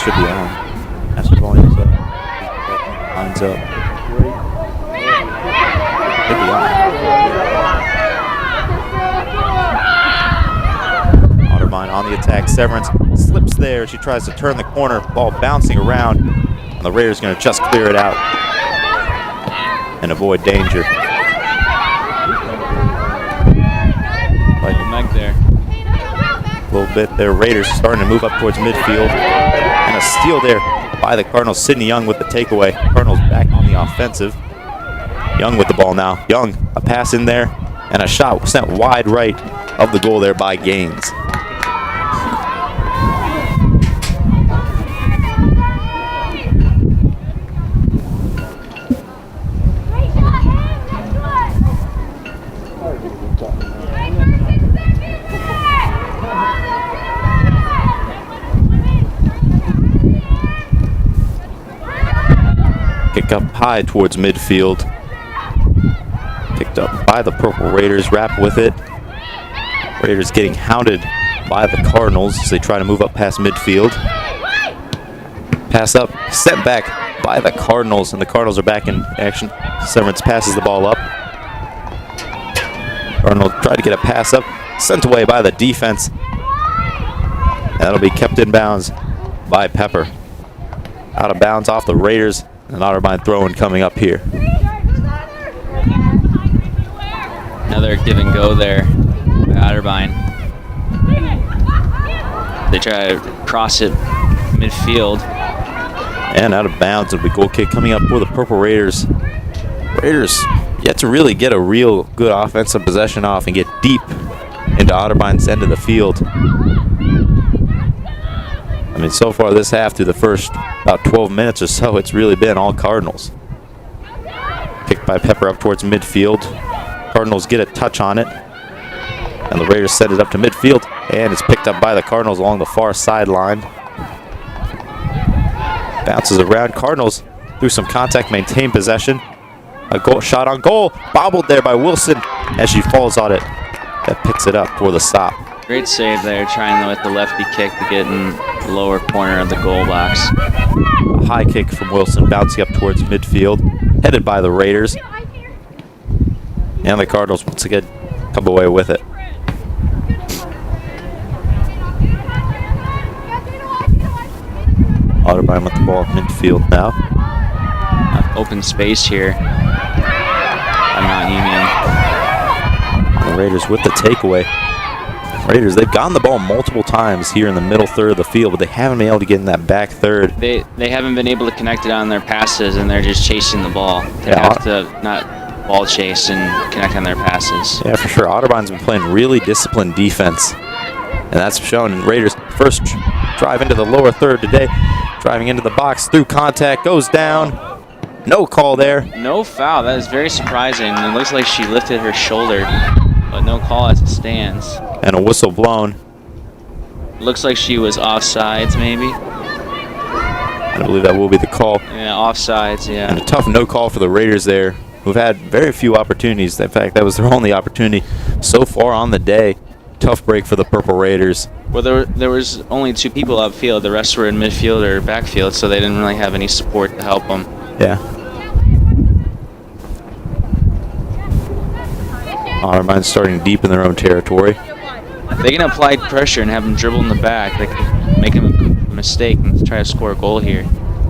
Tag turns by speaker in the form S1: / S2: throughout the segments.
S1: should be on. Master volume's up. Line's up. Should be on. Otterbein on the attack. Severance slips there. She tries to turn the corner. Ball bouncing around. And the Raiders going to just clear it out and avoid danger.
S2: Back there.
S1: A little bit there. Raiders starting to move up towards midfield. And a steal there by the Cardinals. Sydney Young with the takeaway. Cardinals back on the offensive. Young with the ball now. Young, a pass in there. And a shot sent wide right of the goal there by Gaines. Kick up high towards midfield. Picked up by the Purple Raiders. Wrap with it. Raiders getting hounded by the Cardinals as they try to move up past midfield. Pass up, sent back by the Cardinals, and the Cardinals are back in action. Severance passes the ball up. Cardinals tried to get a pass up, sent away by the defense. That'll be kept in bounds by Pepper. Out of bounds off the Raiders. An Otterbein throw-in coming up here.
S2: Another give and go there by Otterbein. They try to cross it midfield.
S1: And out of bounds. It'll be goal kick coming up for the Purple Raiders. Raiders yet to really get a real good offensive possession off and get deep into Otterbein's end of the field. I mean, so far this half, through the first about 12 minutes or so, it's really been all Cardinals. Kicked by Pepper up towards midfield. Cardinals get a touch on it. And the Raiders set it up to midfield. And it's picked up by the Cardinals along the far sideline. Bounces around. Cardinals, through some contact, maintain possession. A goal shot on goal. Bobbled there by Wilson as she falls on it. That picks it up for the stop.
S2: Great save there, trying with the lefty kick to get in the lower corner of the goal box.
S1: A high kick from Wilson bouncing up towards midfield, headed by the Raiders. And the Cardinals once again come away with it. Otterbein with the ball at midfield now.
S2: Open space here. I'm not Union.
S1: The Raiders with the takeaway. Raiders, they've gotten the ball multiple times here in the middle third of the field, but they haven't been able to get in that back third.
S2: They haven't been able to connect it on their passes, and they're just chasing the ball. They have to not ball chase and connect on their passes.
S1: Yeah, for sure. Otterbein's been playing really disciplined defense, and that's shown in Raiders' first drive into the lower third today. Driving into the box through contact, goes down. No call there.
S2: No foul. That is very surprising. It looks like she lifted her shoulder, but no call as it stands.
S1: And a whistle blown.
S2: Looks like she was offsides, maybe.
S1: I believe that will be the call.
S2: Yeah, offsides, yeah.
S1: And a tough no call for the Raiders there, who've had very few opportunities. In fact, that was their only opportunity so far on the day. Tough break for the Purple Raiders.
S2: Well, there was only 2 people outfield. The rest were in midfield or backfield, so they didn't really have any support to help them.
S1: Yeah. Otterbein's starting deep in their own territory.
S2: If they can apply pressure and have them dribble in the back, they can make a mistake and try to score a goal here.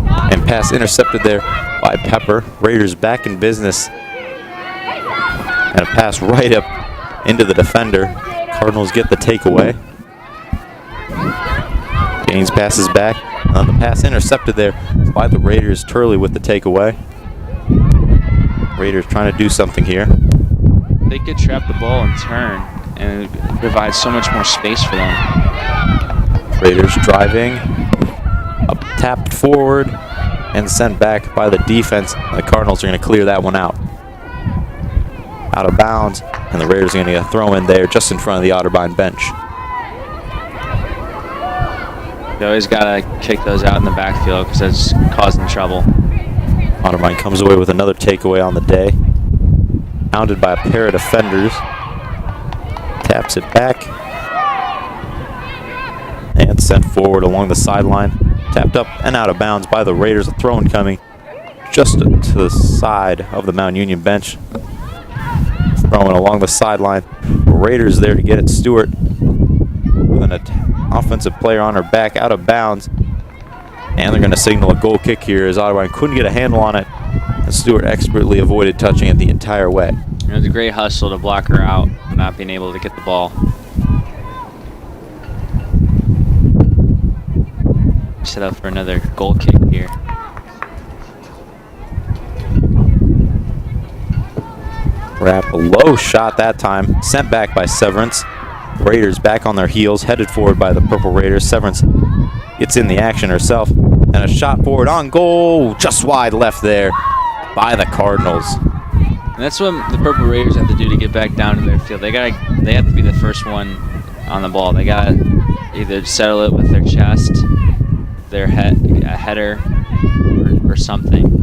S1: And pass intercepted there by Pepper. Raiders back in business. And a pass right up into the defender. Cardinals get the takeaway. Gaines passes back. The pass intercepted there by the Raiders. Turley with the takeaway. Raiders trying to do something here.
S2: They could trap the ball and turn, and it provides so much more space for them.
S1: Raiders driving. Up, tapped forward and sent back by the defense. The Cardinals are going to clear that one out. Out of bounds, and the Raiders are going to get a throw in there just in front of the Otterbein bench.
S2: You always got to kick those out in the backfield because that's causing trouble.
S1: Otterbein comes away with another takeaway on the day. Hounded by a pair of defenders. Taps it back. And sent forward along the sideline. Tapped up and out of bounds by the Raiders. A throw incoming just to the side of the Mount Union bench. Throwing along the sideline. Raiders there to get it. Stewart with an offensive player on her back, out of bounds. And they're going to signal a goal kick here as Otterbein couldn't get a handle on it. And Stewart expertly avoided touching it the entire way.
S2: It was a great hustle to block her out, not being able to get the ball. Set up for another goal kick here.
S1: Wrap a low shot that time, sent back by Severance. Raiders back on their heels, headed forward by the Purple Raiders. Severance gets in the action herself, and a shot forward on goal, just wide left there by the Cardinals.
S2: And that's what the Purple Raiders have to do to get back down to their field. They have to be the first one on the ball. They got to either settle it with their chest, their a header, or something.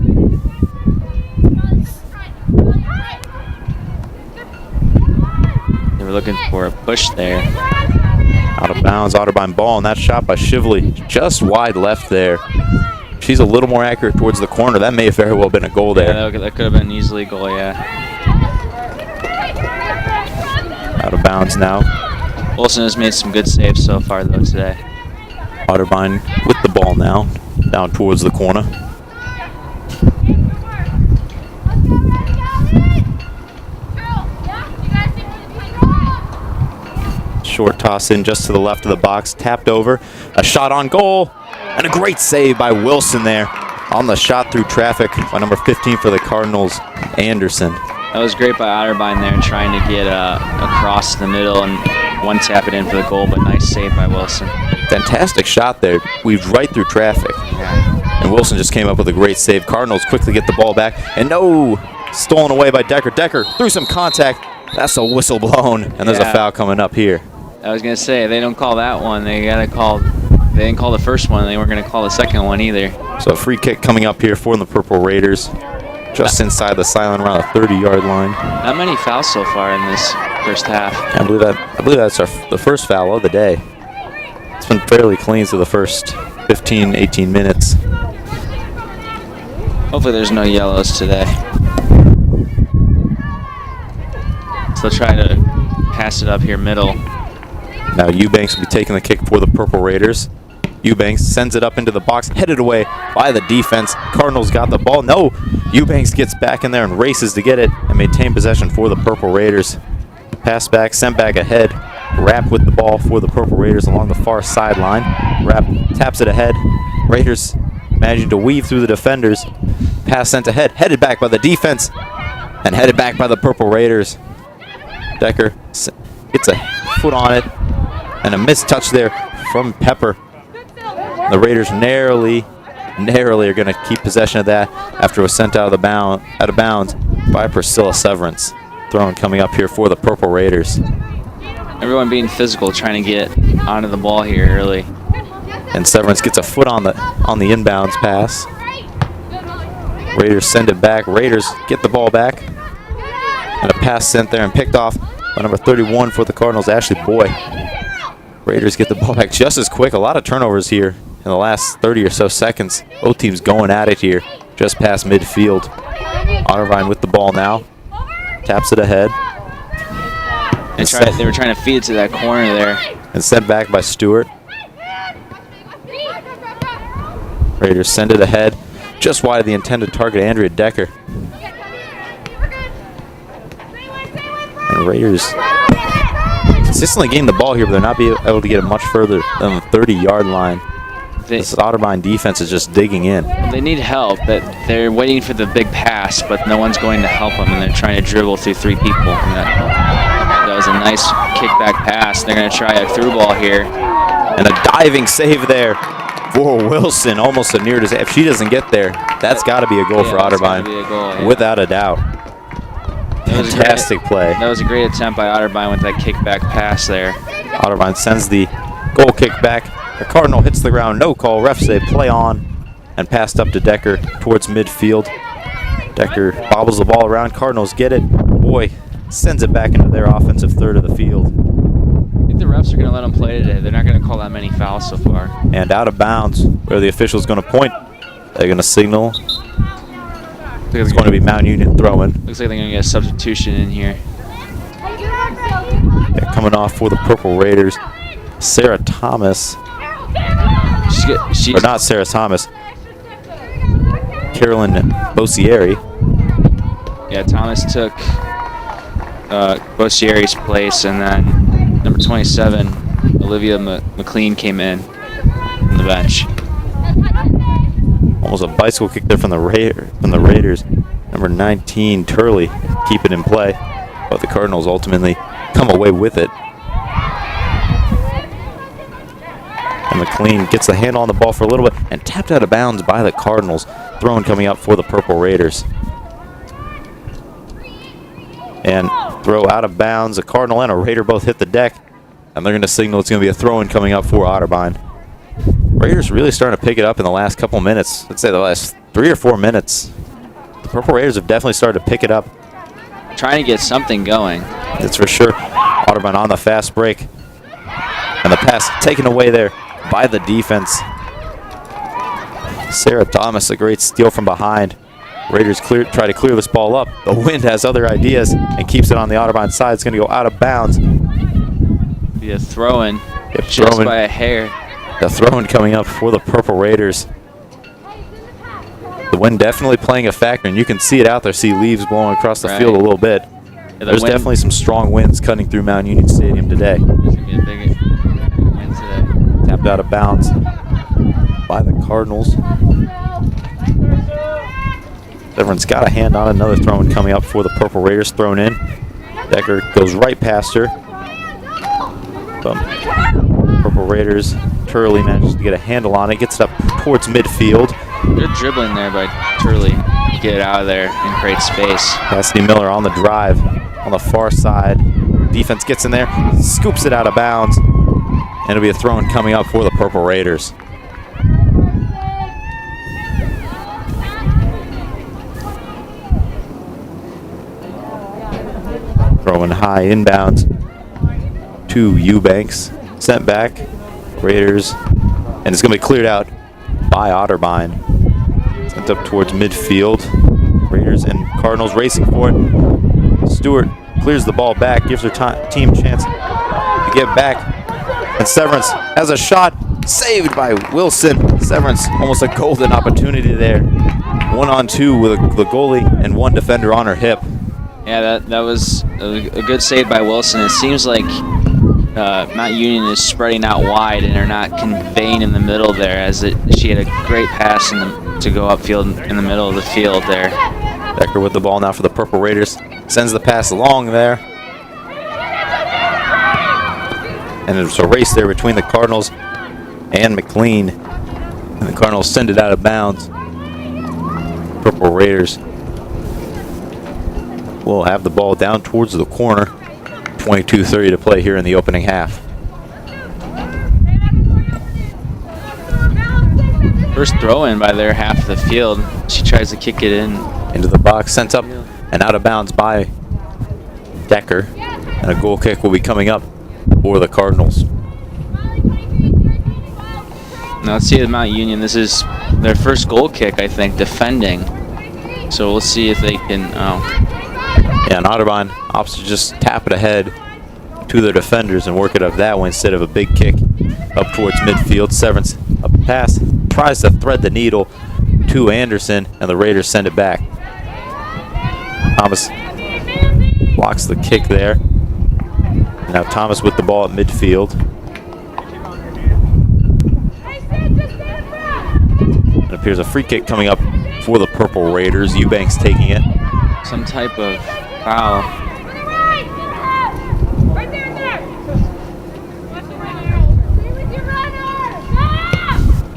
S2: They were looking for a push there.
S1: Out of bounds, Otterbein ball, and that shot by Shively just wide left there. She's a little more accurate towards the corner. That may have very well been a goal there.
S2: Yeah, that could have been easily a goal, yeah.
S1: Out of bounds now.
S2: Wilson has made some good saves so far, though, today.
S1: Otterbein with the ball now, down towards the corner. Short toss in just to the left of the box, tapped over. A shot on goal, and a great save by Wilson there on the shot through traffic by number 15 for the Cardinals, Anderson.
S2: That was great by Otterbein there, trying to get across the middle and one tap it in for the goal, but nice save by Wilson.
S1: Fantastic shot there, weaved right through traffic.
S2: Yeah.
S1: And Wilson just came up with a great save. Cardinals quickly get the ball back, and no, stolen away by Decker. Decker through some contact. That's a whistle blown, and there's a foul coming up here.
S2: I was gonna say, they don't call that one. They didn't call the first one. They weren't gonna call the second one either.
S1: So a free kick coming up here for the Purple Raiders. just inside the sideline around the 30-yard line.
S2: Not many fouls so far in this first half.
S1: I believe that's the first foul of the day. It's been fairly clean through the first 15, 18 minutes.
S2: Hopefully there's no yellows today. So try to pass it up here middle.
S1: Now Eubanks will be taking the kick for the Purple Raiders. Eubanks sends it up into the box, headed away by the defense. Cardinals got the ball. No, Eubanks gets back in there and races to get it and maintain possession for the Purple Raiders. Pass back, sent back ahead. Rapp with the ball for the Purple Raiders along the far sideline. Rapp taps it ahead. Raiders managing to weave through the defenders. Pass sent ahead, headed back by the defense and headed back by the Purple Raiders. Decker gets a foot on it and a missed touch there from Pepper. The Raiders narrowly are going to keep possession of that after it was sent out of bounds by Priscilla Severance. Throwing coming up here for the Purple Raiders.
S2: Everyone being physical, trying to get onto the ball here early.
S1: And Severance gets a foot on the inbounds pass. Raiders send it back. Raiders get the ball back. And a pass sent there and picked off by number 31 for the Cardinals, Ashley Boy. Raiders get the ball back just as quick. A lot of turnovers here in the last 30 or so seconds. Both teams going at it here just past midfield. Otterbein with the ball now. Taps it ahead.
S2: They were trying to feed it to that corner there.
S1: And sent back by Stewart. Raiders send it ahead. Just wide of the intended target, Andrea Decker. And Raiders consistently gain the ball here, but they're not able to get it much further than the 30-yard line. This Otterbein defense is just digging in.
S2: They need help. They're waiting for the big pass, but no one's going to help them, and they're trying to dribble through three people. And that was a nice kickback pass. They're going to try a through ball here.
S1: And a diving save there for Wilson, almost a near disaster. If she doesn't get there, that's got to be a goal for Otterbein, without a doubt. Fantastic play.
S2: That was a great attempt by Otterbein with that kickback pass there.
S1: Otterbein sends the goal kick back. The Cardinal hits the ground, no call. Refs say play on, and passed up to Decker towards midfield. Decker bobbles the ball around. Cardinals get it. Boy sends it back into their offensive third of the field.
S2: I think the refs are going to let them play today. They're not going to call that many fouls so far.
S1: And out of bounds, where the official's going to point. They're going to signal. It's going to be Mount Union throwing.
S2: Looks like they're going to get a substitution in here.
S1: Yeah, coming off for the Purple Raiders, Sarah Thomas. Or not Sarah Thomas. Carolyn Bosieri.
S2: Yeah, Thomas took Bosieri's place, and then number 27, Olivia McLean, came in from the bench.
S1: Almost a bicycle kick there from the Raiders. Number 19, Turley, keep it in play, but the Cardinals ultimately come away with it. And McLean gets the hand on the ball for a little bit and tapped out of bounds by the Cardinals. Throwing coming up for the Purple Raiders. And throw out of bounds. A Cardinal and a Raider both hit the deck, and they're going to signal it's going to be a throw-in coming up for Otterbein. Raiders really starting to pick it up in the last couple minutes. Let's say the last 3 or 4 minutes. The Purple Raiders have definitely started to pick it up.
S2: Trying to get something going.
S1: That's for sure. Otterbein on the fast break. And the pass taken away there by the defense. Sarah Thomas, a great steal from behind. Raiders try to clear this ball up. The wind has other ideas and keeps it on the Otterbein side. It's going to go out of bounds.
S2: Be a throw-in just by a hair.
S1: The throw-in coming up for the Purple Raiders. The wind definitely playing a factor, and you can see it out there. See leaves blowing across the field a little bit. Yeah, there's definitely some strong winds cutting through Mount Union Stadium today.
S2: There's going to be a big wind today.
S1: Tapped out of bounds by the Cardinals. Everyone's got a hand on another throw-in coming up for the Purple Raiders. Thrown in. Decker goes right past her. Purple Raiders. Turley manages to get a handle on it. Gets it up towards midfield.
S2: Good dribbling there by Turley. Get it out of there and create space.
S1: Cassidy Miller on the drive on the far side. Defense gets in there, scoops it out of bounds, and it'll be a throw-in coming up for the Purple Raiders. Throwing high inbounds to Eubanks. Sent back. Raiders. And it's going to be cleared out by Otterbein. Sent up towards midfield. Raiders and Cardinals racing for it. Stewart clears the ball back, gives her team a chance to get back. And Severance has a shot saved by Wilson. Severance, almost a golden opportunity there. 1-on-2 with the goalie and one defender on her hip.
S2: Yeah, that was a good save by Wilson. It seems like Mount Union is spreading out wide and are not conveying in the middle there, as she had a great pass to go upfield in the middle of the field there.
S1: Becker with the ball now for the Purple Raiders. Sends the pass along there. And it's a race there between the Cardinals and McLean. And the Cardinals send it out of bounds. Purple Raiders will have the ball down towards the corner. 22:30 to play here in the opening half.
S2: First throw in by their half of the field. She tries to kick it in.
S1: Into the box, sent up and out of bounds by Decker. And a goal kick will be coming up for the Cardinals.
S2: Now let's see at Mount Union. This is their first goal kick, I think, defending. So we'll see if they can.
S1: Yeah, and Otterbein opts to just tap it ahead to their defenders and work it up that way instead of a big kick up towards midfield. Severance, a pass, tries to thread the needle to Anderson, and the Raiders send it back. Thomas blocks the kick there. Now Thomas with the ball at midfield. It appears a free kick coming up for the Purple Raiders. Eubanks taking it.
S2: Some type of foul.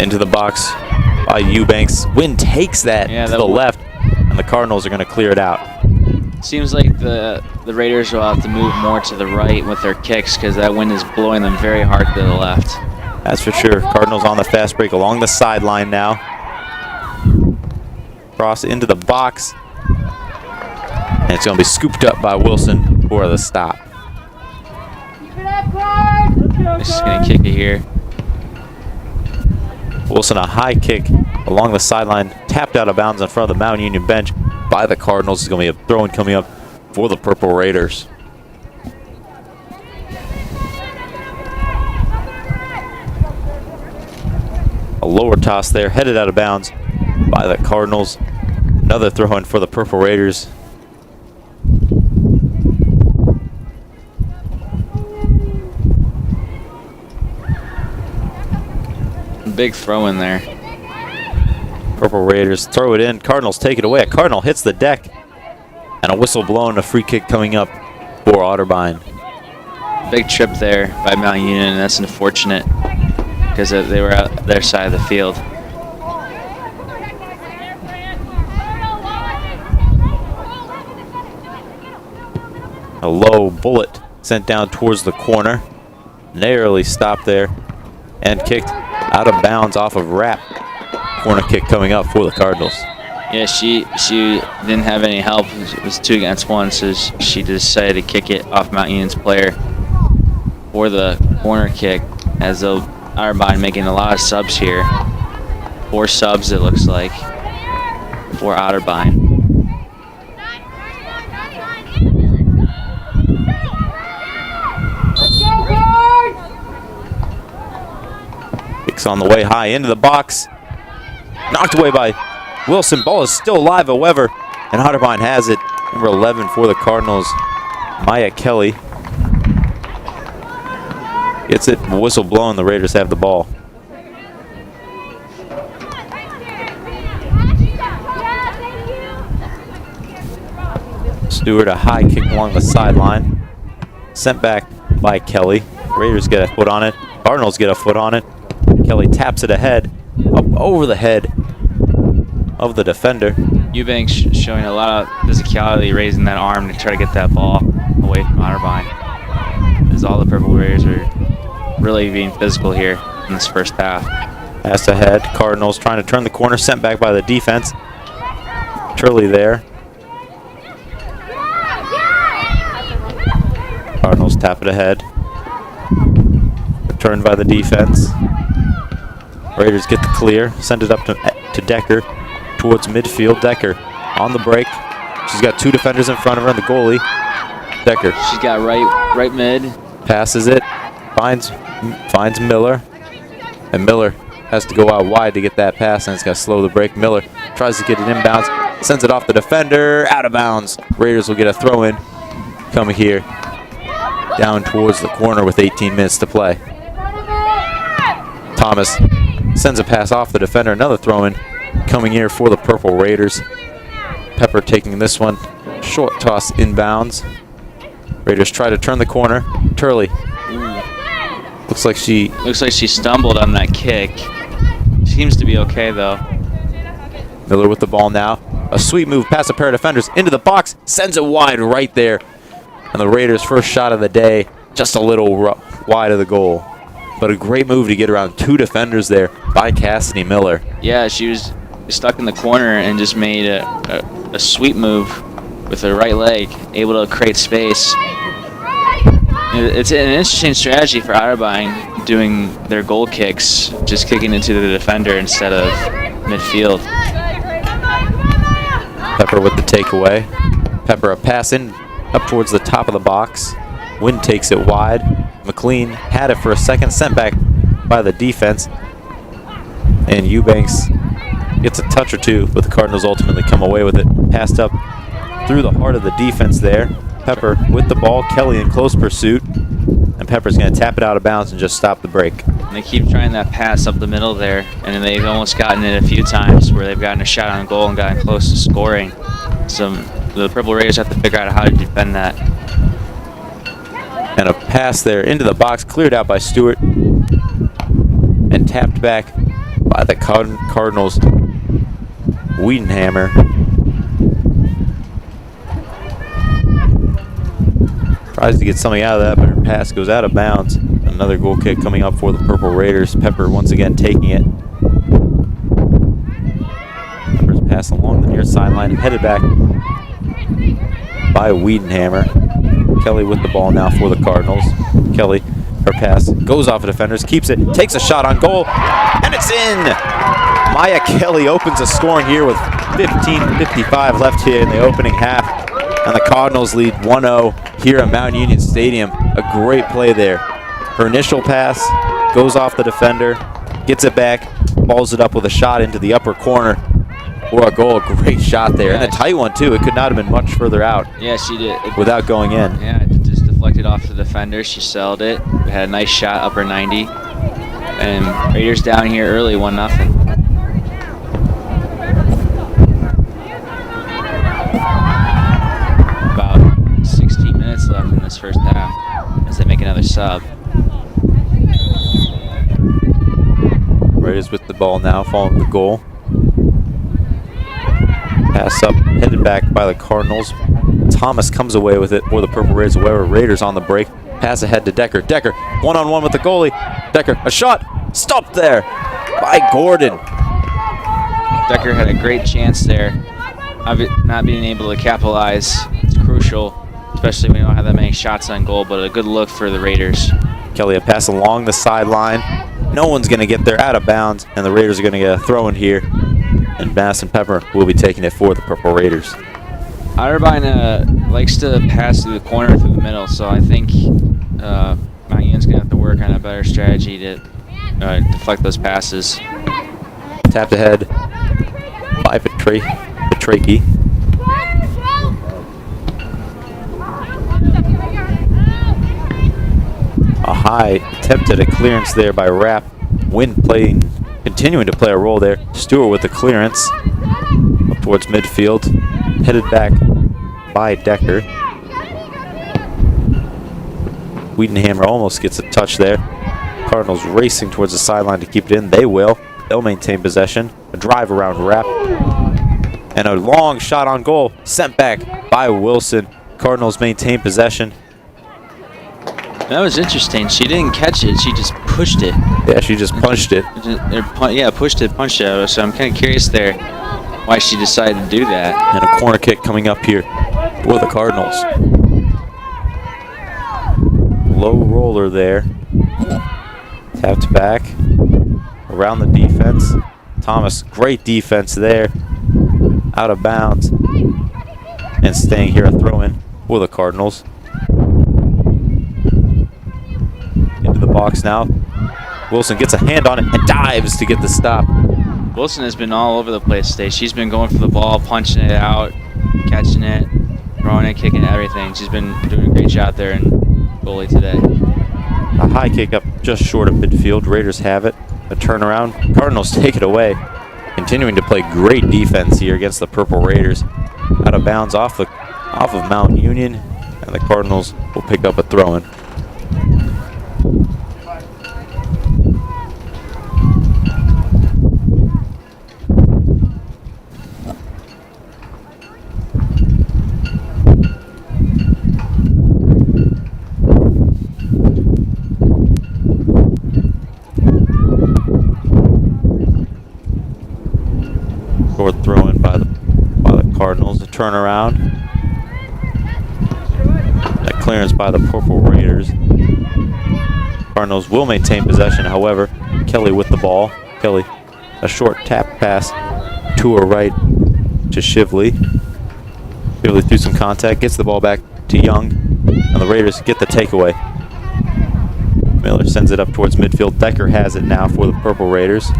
S1: Into the box by Eubanks. Wynn takes that to the left, and the Cardinals are going to clear it out.
S2: Seems like the Raiders will have to move more to the right with their kicks, because that wind is blowing them very hard to the left.
S1: That's for sure. Cardinals on the fast break along the sideline now. Cross into the box. And it's going to be scooped up by Wilson for the stop.
S2: This is going to kick it here.
S1: Wilson, a high kick along the sideline, tapped out of bounds in front of the Mount Union bench by the Cardinals. It's going to be a throw-in coming up for the Purple Raiders. A lower toss there, headed out of bounds by the Cardinals. Another throw-in for the Purple Raiders.
S2: Big throw in there.
S1: Purple Raiders throw it in. Cardinals take it away. A Cardinal hits the deck. And a whistle blown. A free kick coming up for Otterbein.
S2: Big trip there by Mount Union, and that's unfortunate because they were out their side of the field.
S1: A low bullet sent down towards the corner. Narrowly stopped there and kicked out of bounds off of Rapp. Corner kick coming up for the Cardinals.
S2: Yeah, she didn't have any help. It was 2 against 1, so she decided to kick it off Mount Union's player for the corner kick, as though Otterbein making a lot of subs here. 4 subs, it looks like, for Otterbein.
S1: Kicks on the way high into the box. Knocked away by Wilson. Ball is still alive, however, and Otterbein has it. Number 11 for the Cardinals, Maya Kelly. Gets it, whistle blown, the Raiders have the ball. Stewart, a high kick along the sideline. Sent back by Kelly. Raiders get a foot on it. Cardinals get a foot on it. Kelly taps it ahead, up over the head of the defender.
S2: Eubanks showing a lot of physicality, raising that arm to try to get that ball away from Otterbein. As all the Purple Raiders are really being physical here in this first half.
S1: Pass ahead. Cardinals trying to turn the corner, sent back by the defense. Turley there. Tap it ahead. Returned by the defense. Raiders get the clear. Send it up to Decker towards midfield. Decker on the break. She's got 2 defenders in front of her and the goalie. Decker.
S2: She's got right mid.
S1: Passes it. Finds Miller. And Miller has to go out wide to get that pass, and it's got to slow the break. Miller tries to get it inbounds. Sends it off the defender. Out of bounds. Raiders will get a throw in. Coming here. Down towards the corner with 18 minutes to play. Thomas sends a pass off the defender. Another throw in coming here for the Purple Raiders. Pepper taking this one. Short toss inbounds. Raiders try to turn the corner. Turley. Looks like she
S2: stumbled on that kick. Seems to be okay though.
S1: Miller with the ball now. A sweet move past a pair of defenders into the box. Sends it wide right there. And the Raiders' first shot of the day, just a little wide of the goal. But a great move to get around 2 defenders there by Cassidy Miller.
S2: Yeah, she was stuck in the corner and just made a sweet move with her right leg, able to create space. It's an interesting strategy for Otterbein doing their goal kicks, just kicking into the defender instead of midfield.
S1: Pepper with the takeaway. Pepper a pass in up towards the top of the box. Wynn takes it wide. McLean had it for a second, sent back by the defense. And Eubanks gets a touch or two, but the Cardinals ultimately come away with it. Passed up through the heart of the defense there. Pepper with the ball. Kelly in close pursuit. And Pepper's going to tap it out of bounds and just stop the break.
S2: And they keep trying that pass up the middle there, and they've almost gotten it a few times where they've gotten a shot on goal and gotten close to scoring. So the Purple Raiders have to figure out how to defend that.
S1: And a pass there into the box, cleared out by Stewart. And tapped back by the Cardinals. Wiedenhammer. Tries to get something out of that, but her pass goes out of bounds. Another goal kick coming up for the Purple Raiders. Pepper once again taking it. Pepper's pass along the near sideline, headed back by Wiedenhammer. Kelly with the ball now for the Cardinals. Kelly, her pass goes off of defenders, keeps it, takes a shot on goal, and it's in! Maya Kelly opens the scoring here with 15:55 left here in the opening half. And the Cardinals lead 1-0 here at Mount Union Stadium. A great play there. Her initial pass goes off the defender, gets it back, balls it up with a shot into the upper corner for a goal. A great shot there. And a tight one, too. It could not have been much further out.
S2: Yeah, she did.
S1: Without going in.
S2: Yeah, it just deflected off the defender. She settled it. We had a nice shot, upper 90. And Raiders down here early, 1-0. Left in this first half as they make another sub.
S1: Raiders with the ball now, following the goal. Pass up, headed back by the Cardinals. Thomas comes away with it for the Purple Raiders. However, Raiders on the break. Pass ahead to Decker. Decker, one-on-one with the goalie. Decker, a shot. Stopped there by Gordon.
S2: Decker had a great chance there. Not being able to capitalize, it's crucial. Especially when you don't have that many shots on goal, but a good look for the Raiders.
S1: Kelly a pass along the sideline. No one's going to get there, out of bounds, and the Raiders are going to get a throw in here. And Madison Pepper will be taking it for the Purple Raiders.
S2: Otterbein likes to pass through the corner through the middle, so I think Mount Union's going to have to work on a better strategy to deflect those passes.
S1: Tapped ahead by Petraki. A high attempt at a clearance there by Rapp. Wynn continuing to play a role there. Stewart with the clearance up towards midfield. Headed back by Decker. Wiedenhammer almost gets a touch there. Cardinals racing towards the sideline to keep it in. They will. They'll maintain possession. A drive around Rapp. And a long shot on goal sent back by Wilson. Cardinals maintain possession.
S2: That was interesting. She didn't catch it. She just pushed it.
S1: Yeah, she just punched it.
S2: Punched it. So I'm kind of curious there why she decided to do that.
S1: And a corner kick coming up here for the Cardinals. Low roller there. Tapped back. Around the defense. Thomas, great defense there. Out of bounds. And staying here, a throw-in for the Cardinals. Into the box now. Wilson gets a hand on it and dives to get the stop.
S2: Wilson has been all over the place today. She's been going for the ball, punching it out, catching it, throwing it, kicking it, everything. She's been doing a great job there in goalie today.
S1: A high kick up just short of midfield. Raiders have it. A turnaround. Cardinals take it away. Continuing to play great defense here against the Purple Raiders. Out of bounds off of Mount Union, and the Cardinals will pick up a throw-in. Short throw-in by the Cardinals. A turnaround. That clearance by the Purple Raiders. Cardinals will maintain possession, however. Kelly with the ball. Kelly, a short tap pass to her right to Shively. Shively through some contact, gets the ball back to Young, and the Raiders get the takeaway. Miller sends it up towards midfield. Decker has it now for the Purple Raiders.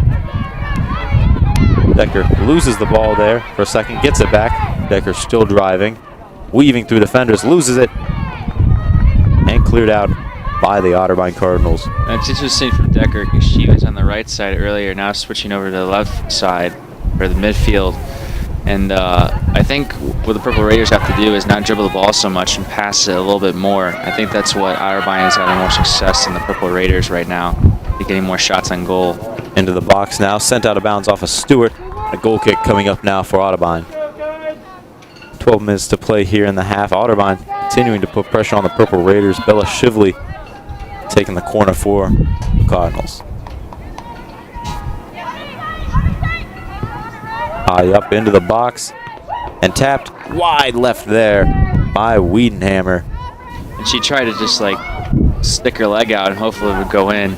S1: Decker loses the ball there for a second, gets it back. Decker still driving, weaving through defenders, loses it, and cleared out by the Otterbein Cardinals.
S2: That's interesting for Decker because she was on the right side earlier, now switching over to the left side for the midfield. And I think what the Purple Raiders have to do is not dribble the ball so much and pass it a little bit more. I think that's what Otterbein is having more success than the Purple Raiders right now. They're getting more shots on goal.
S1: Into the box now, sent out of bounds off of Stewart. A goal kick coming up now for Otterbein. 12 minutes to play here in the half. Otterbein continuing to put pressure on the Purple Raiders. Bella Shively taking the corner for the Cardinals. High up into the box and tapped wide left there by Wiedenhammer.
S2: And she tried to just like stick her leg out and hopefully it would go in.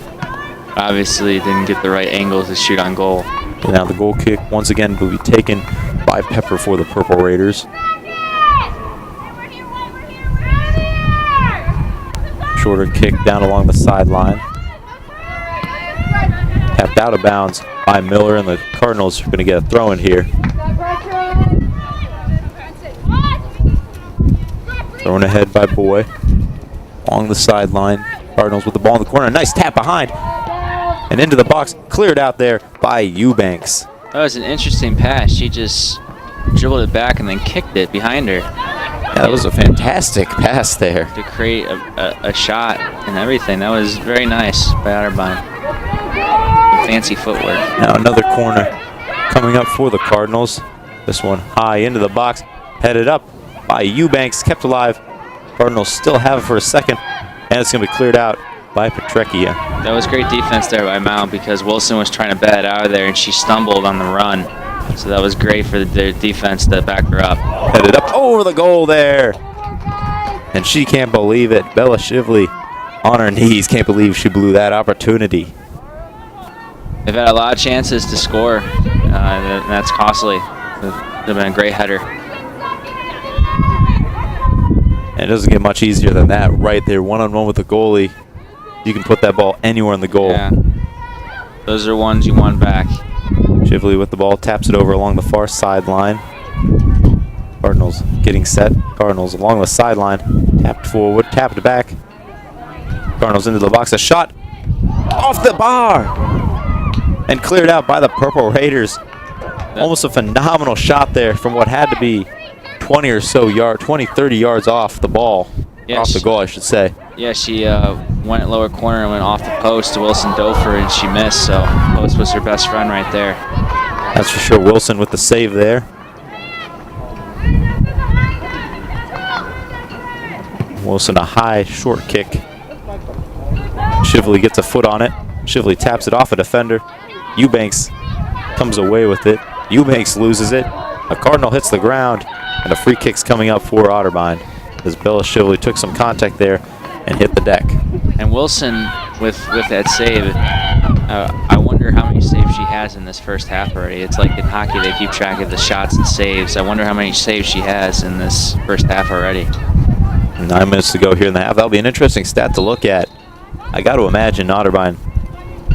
S2: Obviously didn't get the right angle to shoot on goal.
S1: Now the goal kick once again will be taken by Pepper for the Purple Raiders. Shorter kick down along the sideline. Tapped out of bounds by Miller, and the Cardinals are going to get a throw in here. Thrown ahead by Boy. Along the sideline. Cardinals with the ball in the corner. Nice tap behind. And into the box. Cleared out there by Eubanks.
S2: That was an interesting pass. She just dribbled it back and then kicked it behind her.
S1: Yeah, that was a fantastic pass there.
S2: To create a shot and everything. That was very nice by Otterbein. Fancy footwork.
S1: Now another corner coming up for the Cardinals. This one high into the box. Headed up by Eubanks. Kept alive. Cardinals still have it for a second. And it's going to be cleared out by Petrecchia.
S2: That was great defense there by Mount because Wilson was trying to bat out of there and she stumbled on the run. So that was great for the defense to back her up.
S1: Headed up over the goal there. And she can't believe it. Bella Shively on her knees. Can't believe she blew that opportunity.
S2: They've had a lot of chances to score. And that's costly. They've been a great header.
S1: And it doesn't get much easier than that right there. One-on-one with the goalie. You can put that ball anywhere in the goal.
S2: Yeah. Those are ones you want back.
S1: Shively with the ball, taps it over along the far sideline. Cardinals getting set. Cardinals along the sideline. Tapped forward, tapped back. Cardinals into the box. A shot off the bar. And cleared out by the Purple Raiders. Almost a phenomenal shot there from what had to be 20 or so yards, 20, 30 yards off the ball. Yeah, off the goal, I should say.
S2: Yeah, she went lower corner and went off the post to Wilson Dofer, and she missed, so post was her best friend right there.
S1: That's for sure. Wilson with the save there. Wilson a high, short kick. Shively gets a foot on it. Shively taps it off a defender. Eubanks comes away with it. Eubanks loses it. A Cardinal hits the ground, and a free kick's coming up for Otterbein as Bella Shively took some contact there and hit the deck.
S2: And Wilson with that save, I wonder how many saves she has in this first half already. It's like in hockey, they keep track of the shots and saves. I wonder how many saves she has in this first half already.
S1: 9 minutes to go here in the half. That'll be an interesting stat to look at. I got to imagine Otterbein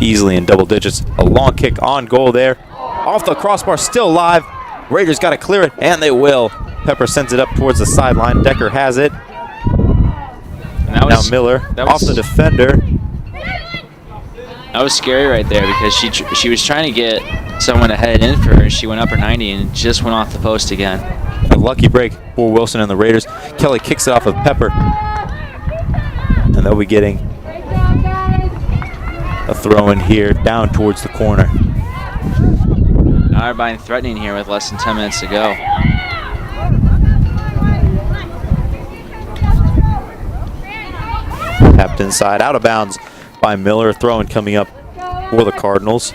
S1: easily in double digits. A long kick on goal there. Off the crossbar, still live. Raiders got to clear it, and they will. Pepper sends it up towards the sideline. Decker has it. Now Miller off the defender.
S2: That was scary right there because she was trying to get someone to head in for her. She went up her 90 and just went off the post again.
S1: A lucky break for Wilson and the Raiders. Kelly kicks it off of Pepper. And they'll be getting a throw in here down towards the corner.
S2: Otterbein threatening here with less than 10 minutes to go.
S1: Tapped inside, out of bounds by Miller. Throwing coming up for the Cardinals.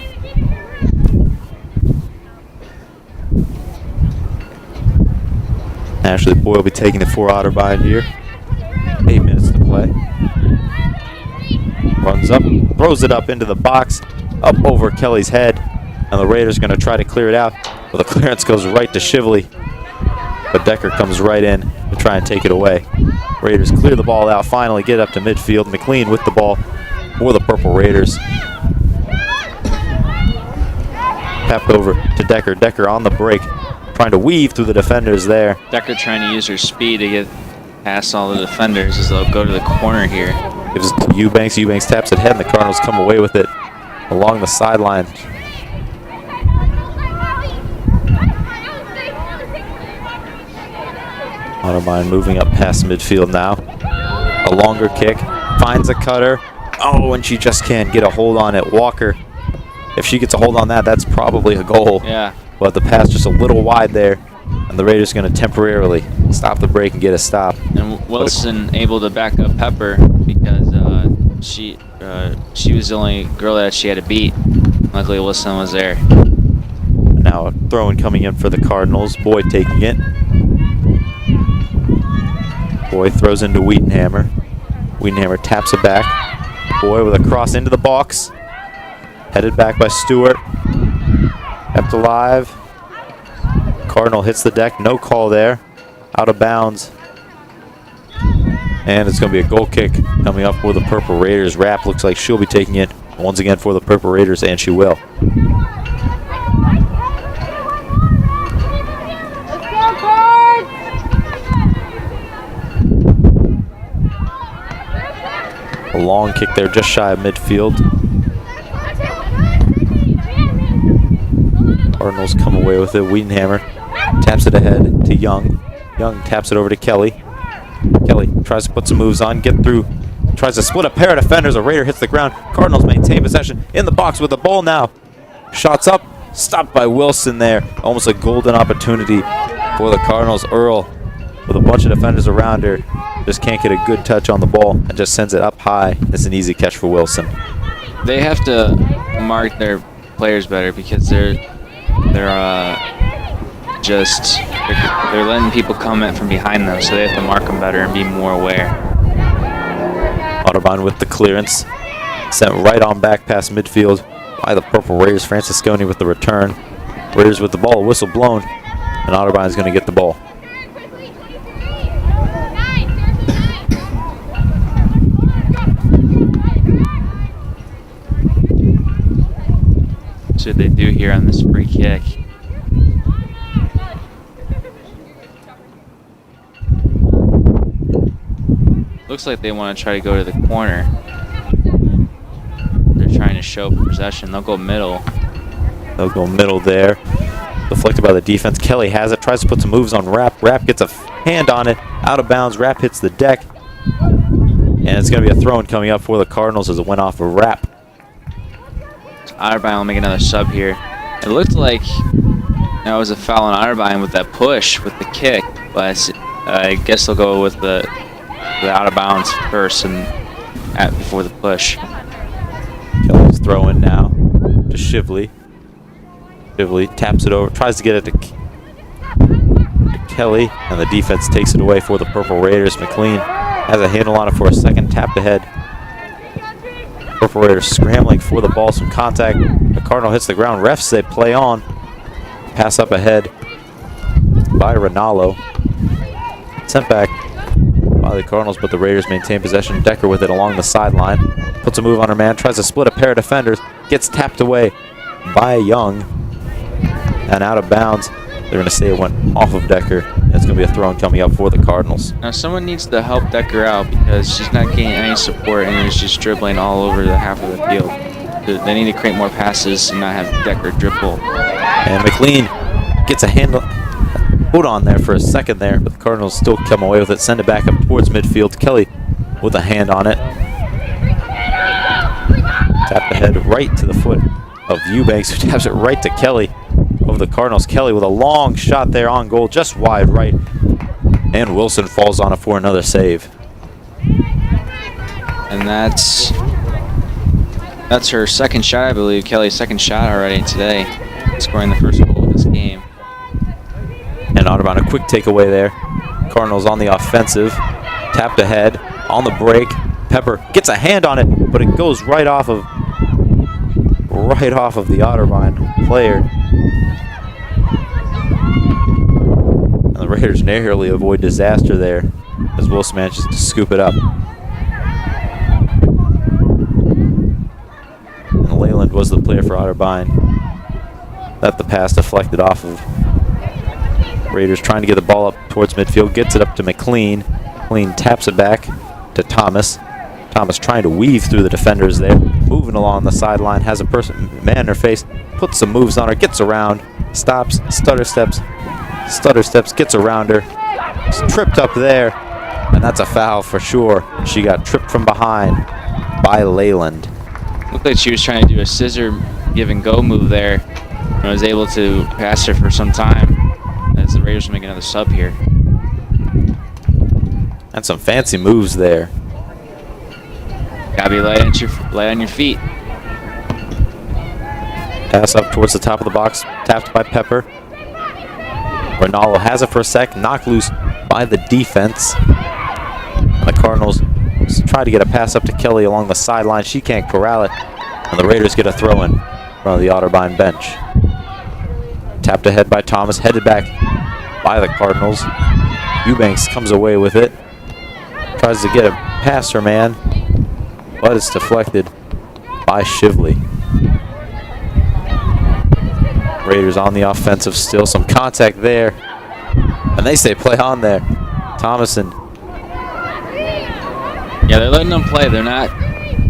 S1: Ashley Boyle will be taking it for Otterbein here. 8 minutes to play. Runs up, throws it up into the box, up over Kelly's head, and the Raiders going to try to clear it out. But the clearance goes right to Shively. But Decker comes right in to try and take it away. Raiders clear the ball out, finally get up to midfield. McLean with the ball for the Purple Raiders. Tapped over to Decker. Decker on the break, trying to weave through the defenders there.
S2: Decker trying to use her speed to get past all the defenders as they'll go to the corner here.
S1: Gives it to Eubanks. Eubanks taps it ahead, and the Cardinals come away with it along the sideline. Otterbein moving up past midfield now. A longer kick, finds a cutter. Oh, and she just can't get a hold on it. Walker, if she gets a hold on that, that's probably a goal.
S2: Yeah.
S1: But the pass just a little wide there, and the Raiders going to temporarily stop the break and get a stop.
S2: And Wilson able to back up Pepper because she was the only girl that she had to beat. Luckily, Wilson was there.
S1: Now a throw-in coming in for the Cardinals. Boyd taking it. Boyd throws into Wiedenhammer. Wiedenhammer taps it back. Boyd with a cross into the box. Headed back by Stewart. Kept alive. Cardinal hits the deck. No call there. Out of bounds. And it's going to be a goal kick coming up for the Purple Raiders. Rapp looks like she'll be taking it once again for the Purple Raiders, and she will. A long kick there, just shy of midfield. Cardinals come away with it. Wiedenhammer taps it ahead to Young. Young taps it over to Kelly. Kelly tries to put some moves on, get through, tries to split a pair of defenders. A Raider hits the ground. Cardinals maintain possession in the box with the ball now. Shots up, stopped by Wilson there. Almost a golden opportunity for the Cardinals. Earl with a bunch of defenders around her. Just can't get a good touch on the ball and just sends it up high. It's an easy catch for Wilson.
S2: They have to mark their players better because they're letting people come in from behind them, so they have to mark them better and be more aware.
S1: Otterbein with the clearance, sent right on back past midfield by the Purple Raiders. Francisconi with the return. Raiders with the ball, whistle blown, and Otterbein is going to get the ball.
S2: What they do here on this free kick? Looks like they want to try to go to the corner. They're trying to show possession. They'll go middle.
S1: They'll go middle there. Deflected by the defense. Kelly has it. Tries to put some moves on Rapp. Rapp gets a hand on it. Out of bounds. Rapp hits the deck. And it's going to be a throw-in coming up for the Cardinals as it went off of Rapp.
S2: Otterbein will make another sub here. It looked like that was a foul on Otterbein with that push with the kick, but I guess they'll go with the out of bounds first and before the push.
S1: Kelly's throwing now to Shively. Shively taps it over, tries to get it to Kelly, and the defense takes it away for the Purple Raiders. McLean has a handle on it for a second, tapped ahead Purple Raiders scrambling for the ball, some contact. The Cardinal hits the ground. Refs say play on. Pass up ahead by Rinaldo. Sent back by the Cardinals, but the Raiders maintain possession. Decker with it along the sideline. Puts a move on her man. Tries to split a pair of defenders. Gets tapped away by Young. And out of bounds. They're going to say it went off of Decker. It's going to be a throw-in coming up for the Cardinals.
S2: Now someone needs to help Decker out because she's not getting any support and is just dribbling all over the half of the field. They need to create more passes and not have Decker dribble.
S1: And McLean gets a handle. Hold on there for a second there, but the Cardinals still come away with it. Send it back up towards midfield. Kelly with a hand on it. Tap the head right to the foot of Eubanks, who taps it right to Kelly of the Cardinals. Kelly with a long shot there on goal, just wide right. And Wilson falls on it for another save.
S2: And that's her second shot, I believe. Kelly's second shot already today, scoring the first goal of this game.
S1: And Otterbein, a quick takeaway there. Cardinals on the offensive. Tapped ahead on the break. Pepper gets a hand on it, but it goes right off of the Otterbein player. And the Raiders narrowly avoid disaster there as Wilson manages to scoop it up. And Leyland was the player for Otterbein. That the pass deflected off of. Raiders trying to get the ball up towards midfield. Gets it up to McLean. McLean taps it back to Thomas. Thomas trying to weave through the defenders there. Moving along the sideline. Has a man in her face. Puts some moves on her. Gets around. Stops. Stutter steps. Gets around her. She's tripped up there. And that's a foul for sure. She got tripped from behind by Leyland.
S2: Looked like she was trying to do a scissor give and go move there. And was able to pass her for some time. As the Raiders make another sub here.
S1: And some fancy moves there.
S2: Gotta be light on your feet.
S1: Pass up towards the top of the box, tapped by Pepper. Rinaldo has it for a sec, knocked loose by the defense. And the Cardinals try to get a pass up to Kelly along the sideline. She can't corral it. And the Raiders get a throw in from the Otterbein bench. Tapped ahead by Thomas, headed back by the Cardinals. Eubanks comes away with it. Tries to get it past her man, but it's deflected by Shively. Raiders on the offensive still. Some contact there. And they say play on there. Thomason.
S2: Yeah, they're letting them play. They're not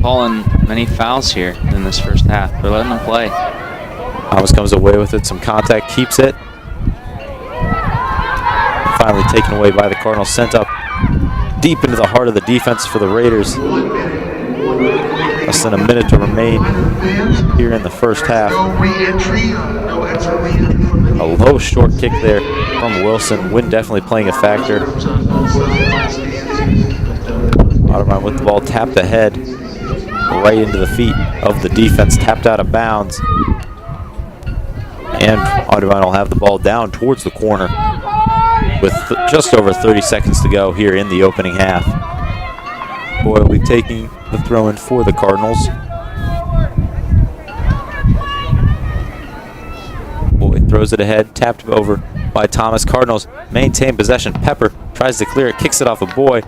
S2: calling many fouls here in this first half. They're letting them play.
S1: Thomas comes away with it. Some contact. Keeps it. Finally taken away by the Cardinals. Sent up deep into the heart of the defense for the Raiders. Less than a minute to remain here in the first half. A low short kick there from Wilson. Wind definitely playing a factor. Otterbein with the ball tapped ahead, right into the feet of the defense. Tapped out of bounds. And Otterbein will have the ball down towards the corner with just over 30 seconds to go here in the opening half. Boyle will be taking the throw-in for the Cardinals. Boyd throws it ahead, tapped over by Thomas. Cardinals maintain possession. Pepper tries to clear it, kicks it off of Boyd,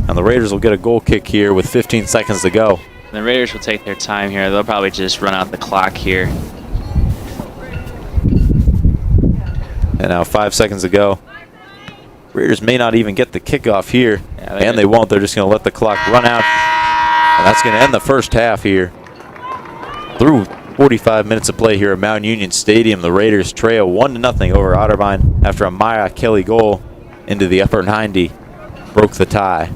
S1: and the Raiders will get a goal kick here with 15 seconds to go.
S2: The Raiders will take their time here. They'll probably just run out the clock here.
S1: And now 5 seconds to go. Raiders may not even get the kickoff here, and they won't. They're just going to let the clock run out, and that's going to end the first half here. Through 45 minutes of play here at Mount Union Stadium, the Raiders trail 1-0 over Otterbein after a Maya Kelly goal into the upper 90 broke the tie.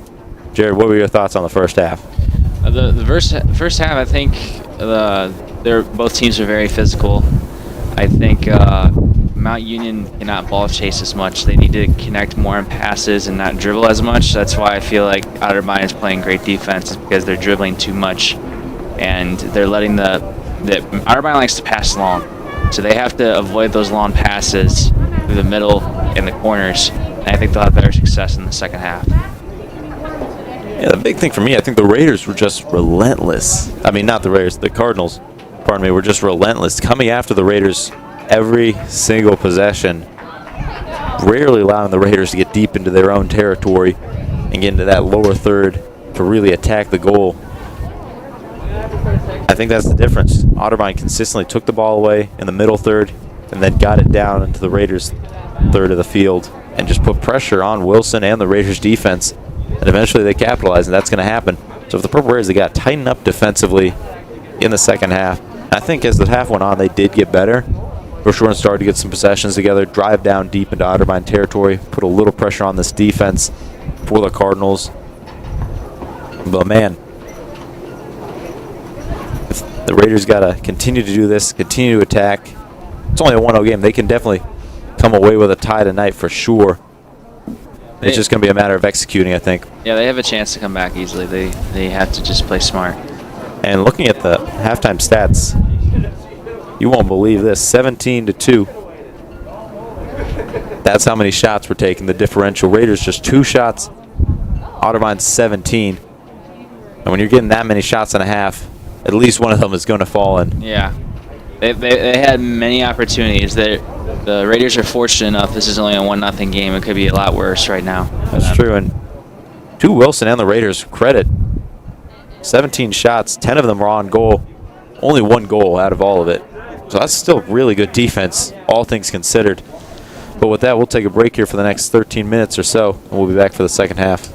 S1: Jared, what were your thoughts on the first half?
S2: The first half, I think both teams are very physical. I think Mount Union cannot ball chase as much. They need to connect more in passes and not dribble as much. That's why I feel like Otterbein is playing great defense, because they're dribbling too much, and they're letting Otterbein likes to pass long, so they have to avoid those long passes through the middle and the corners. And I think they'll have better success in the second half.
S1: Yeah, the big thing for me, I think the Raiders were just relentless. I mean, not the Raiders, the Cardinals, pardon me, were just relentless, coming after the Raiders every single possession, rarely allowing the Raiders to get deep into their own territory and get into that lower third to really attack the goal. I think that's the difference. Otterbein consistently took the ball away in the middle third and then got it down into the Raiders' third of the field and just put pressure on Wilson and the Raiders' defense. And eventually they capitalized, and that's going to happen. So if the Purple Raiders, they got tightened up defensively in the second half. I think as the half went on, they did get better. Bushorn started to get some possessions together, drive down deep into Otterbein territory, put a little pressure on this defense for the Cardinals. But man, if the Raiders got to continue to do this, continue to attack. It's only a 1-0 game. They can definitely come away with a tie tonight for sure. It's just going to be a matter of executing, I think.
S2: Yeah, they have a chance to come back easily. They have to just play smart.
S1: And looking at the halftime stats, you won't believe this, 17-2. That's how many shots were taken. The differential. Raiders just 2 shots. Otterbein 17. And when you're getting that many shots and a half, at least one of them is going to fall in.
S2: Yeah. They had many opportunities. The Raiders are fortunate enough this is only a 1-0 game. It could be a lot worse right now.
S1: That's true. And to Wilson and the Raiders' credit, 17 shots, 10 of them were on goal. Only 1 goal out of all of it. So that's still really good defense, all things considered. But with that, we'll take a break here for the next 13 minutes or so, and we'll be back for the second half.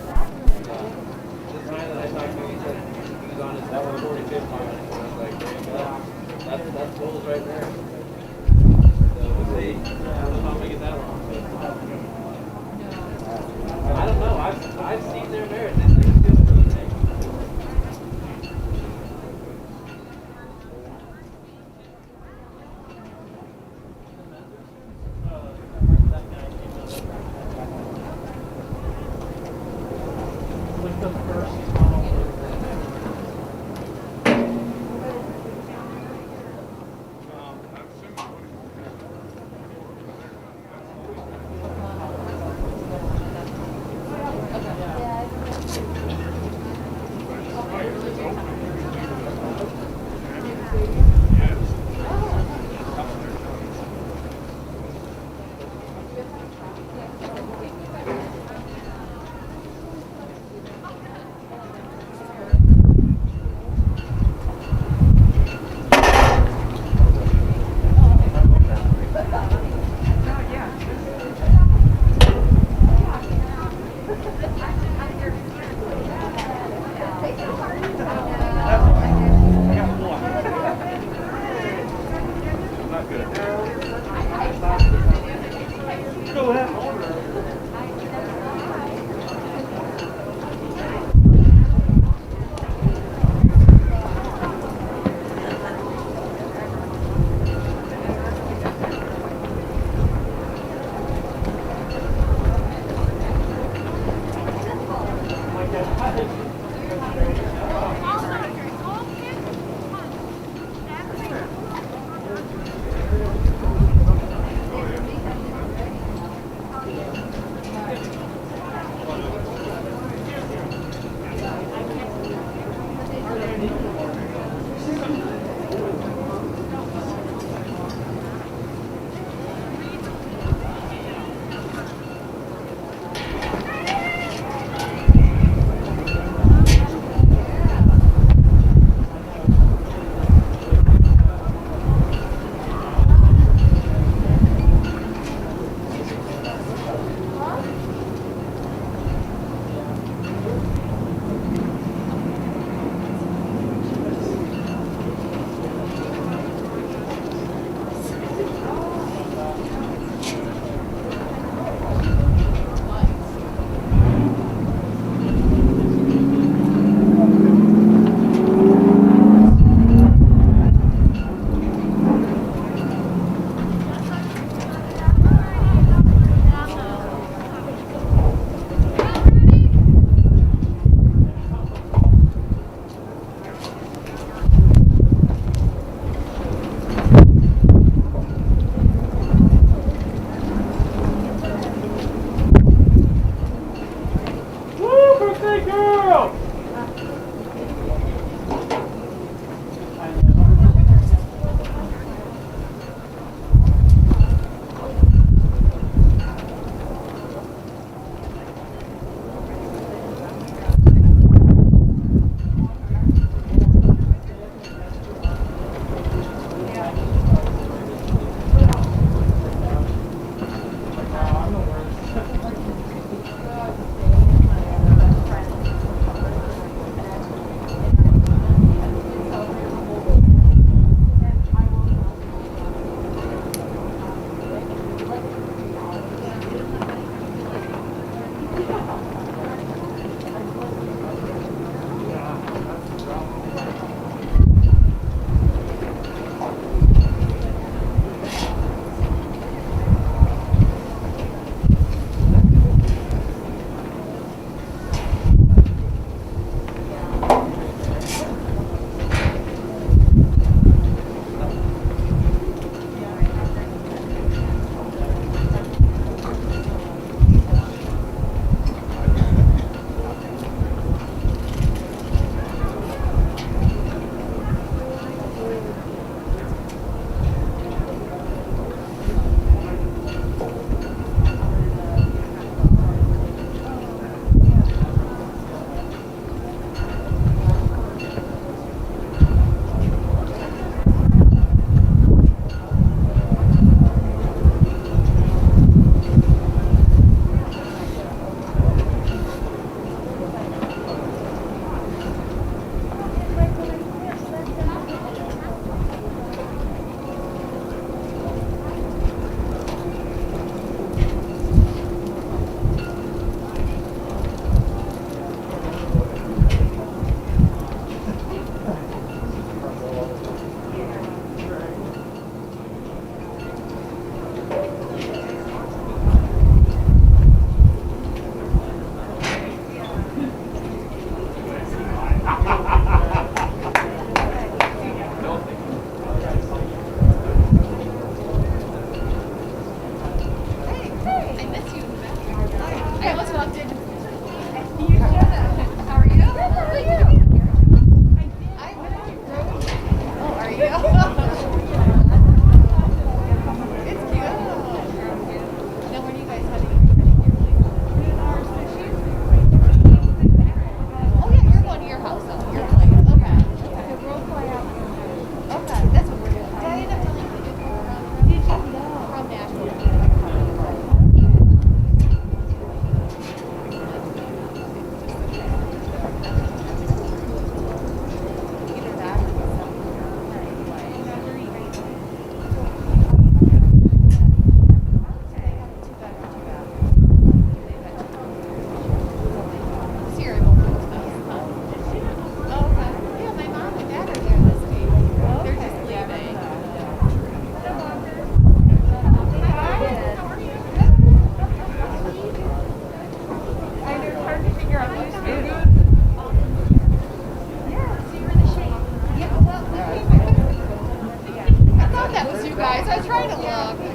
S3: trying to look.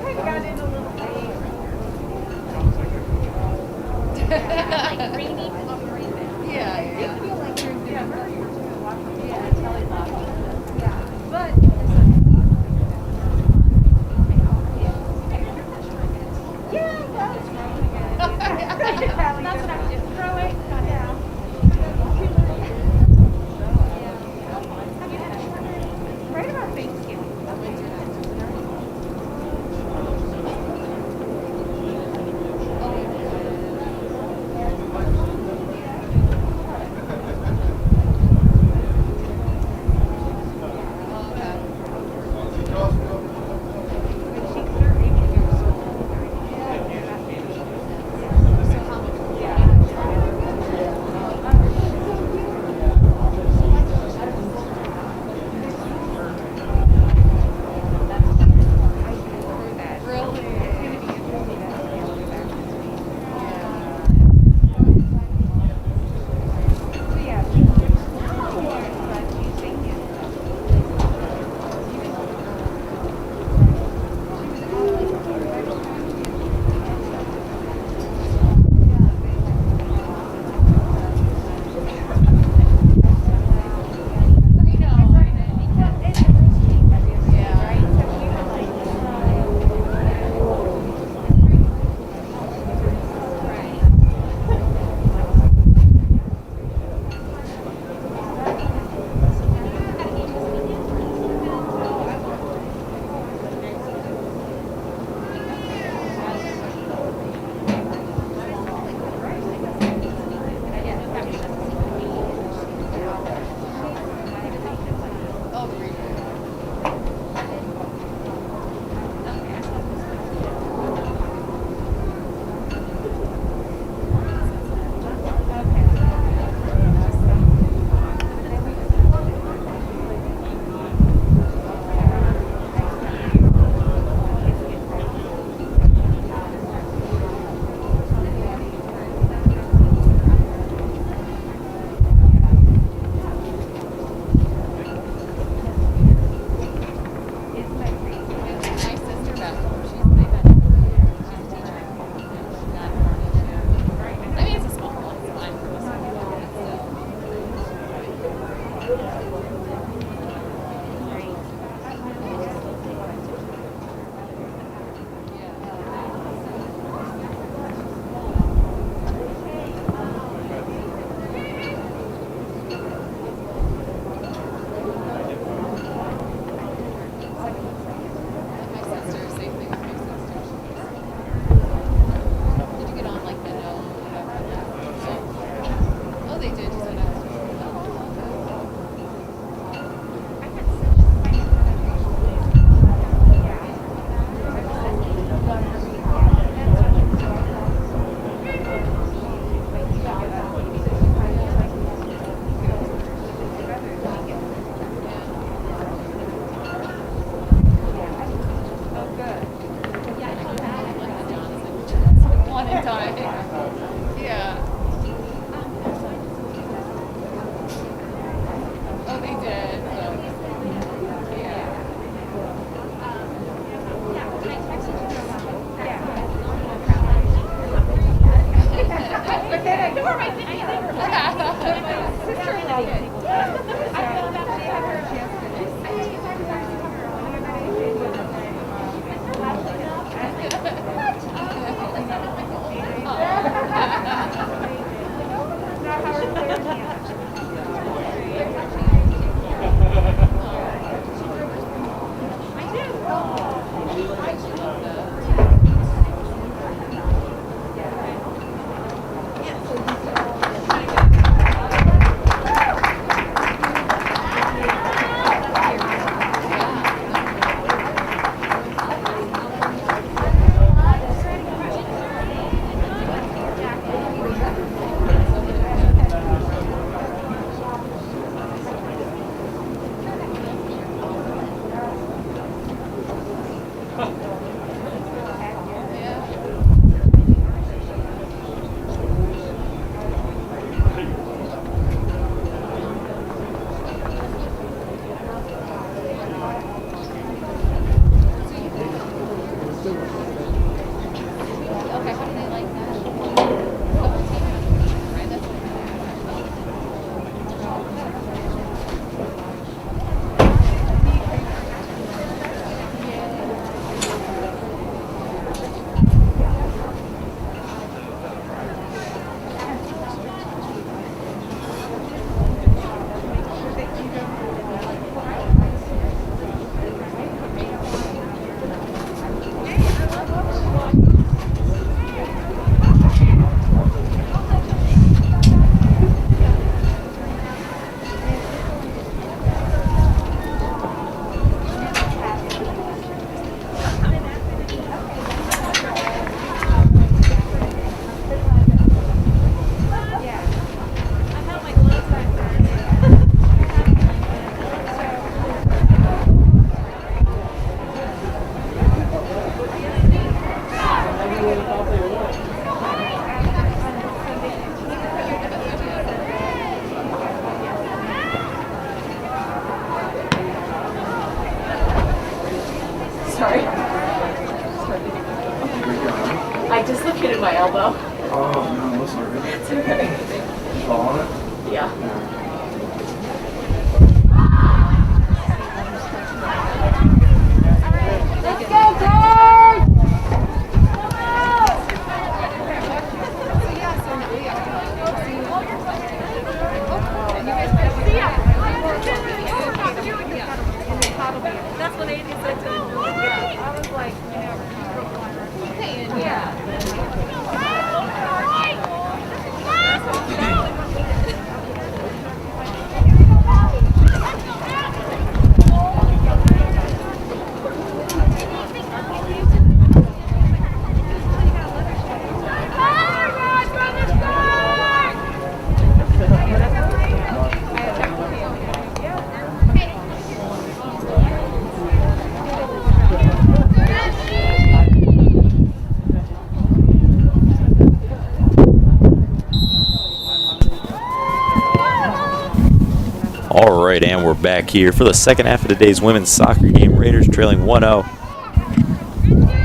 S1: We're back here for the second half of today's women's soccer game. Raiders trailing 1-0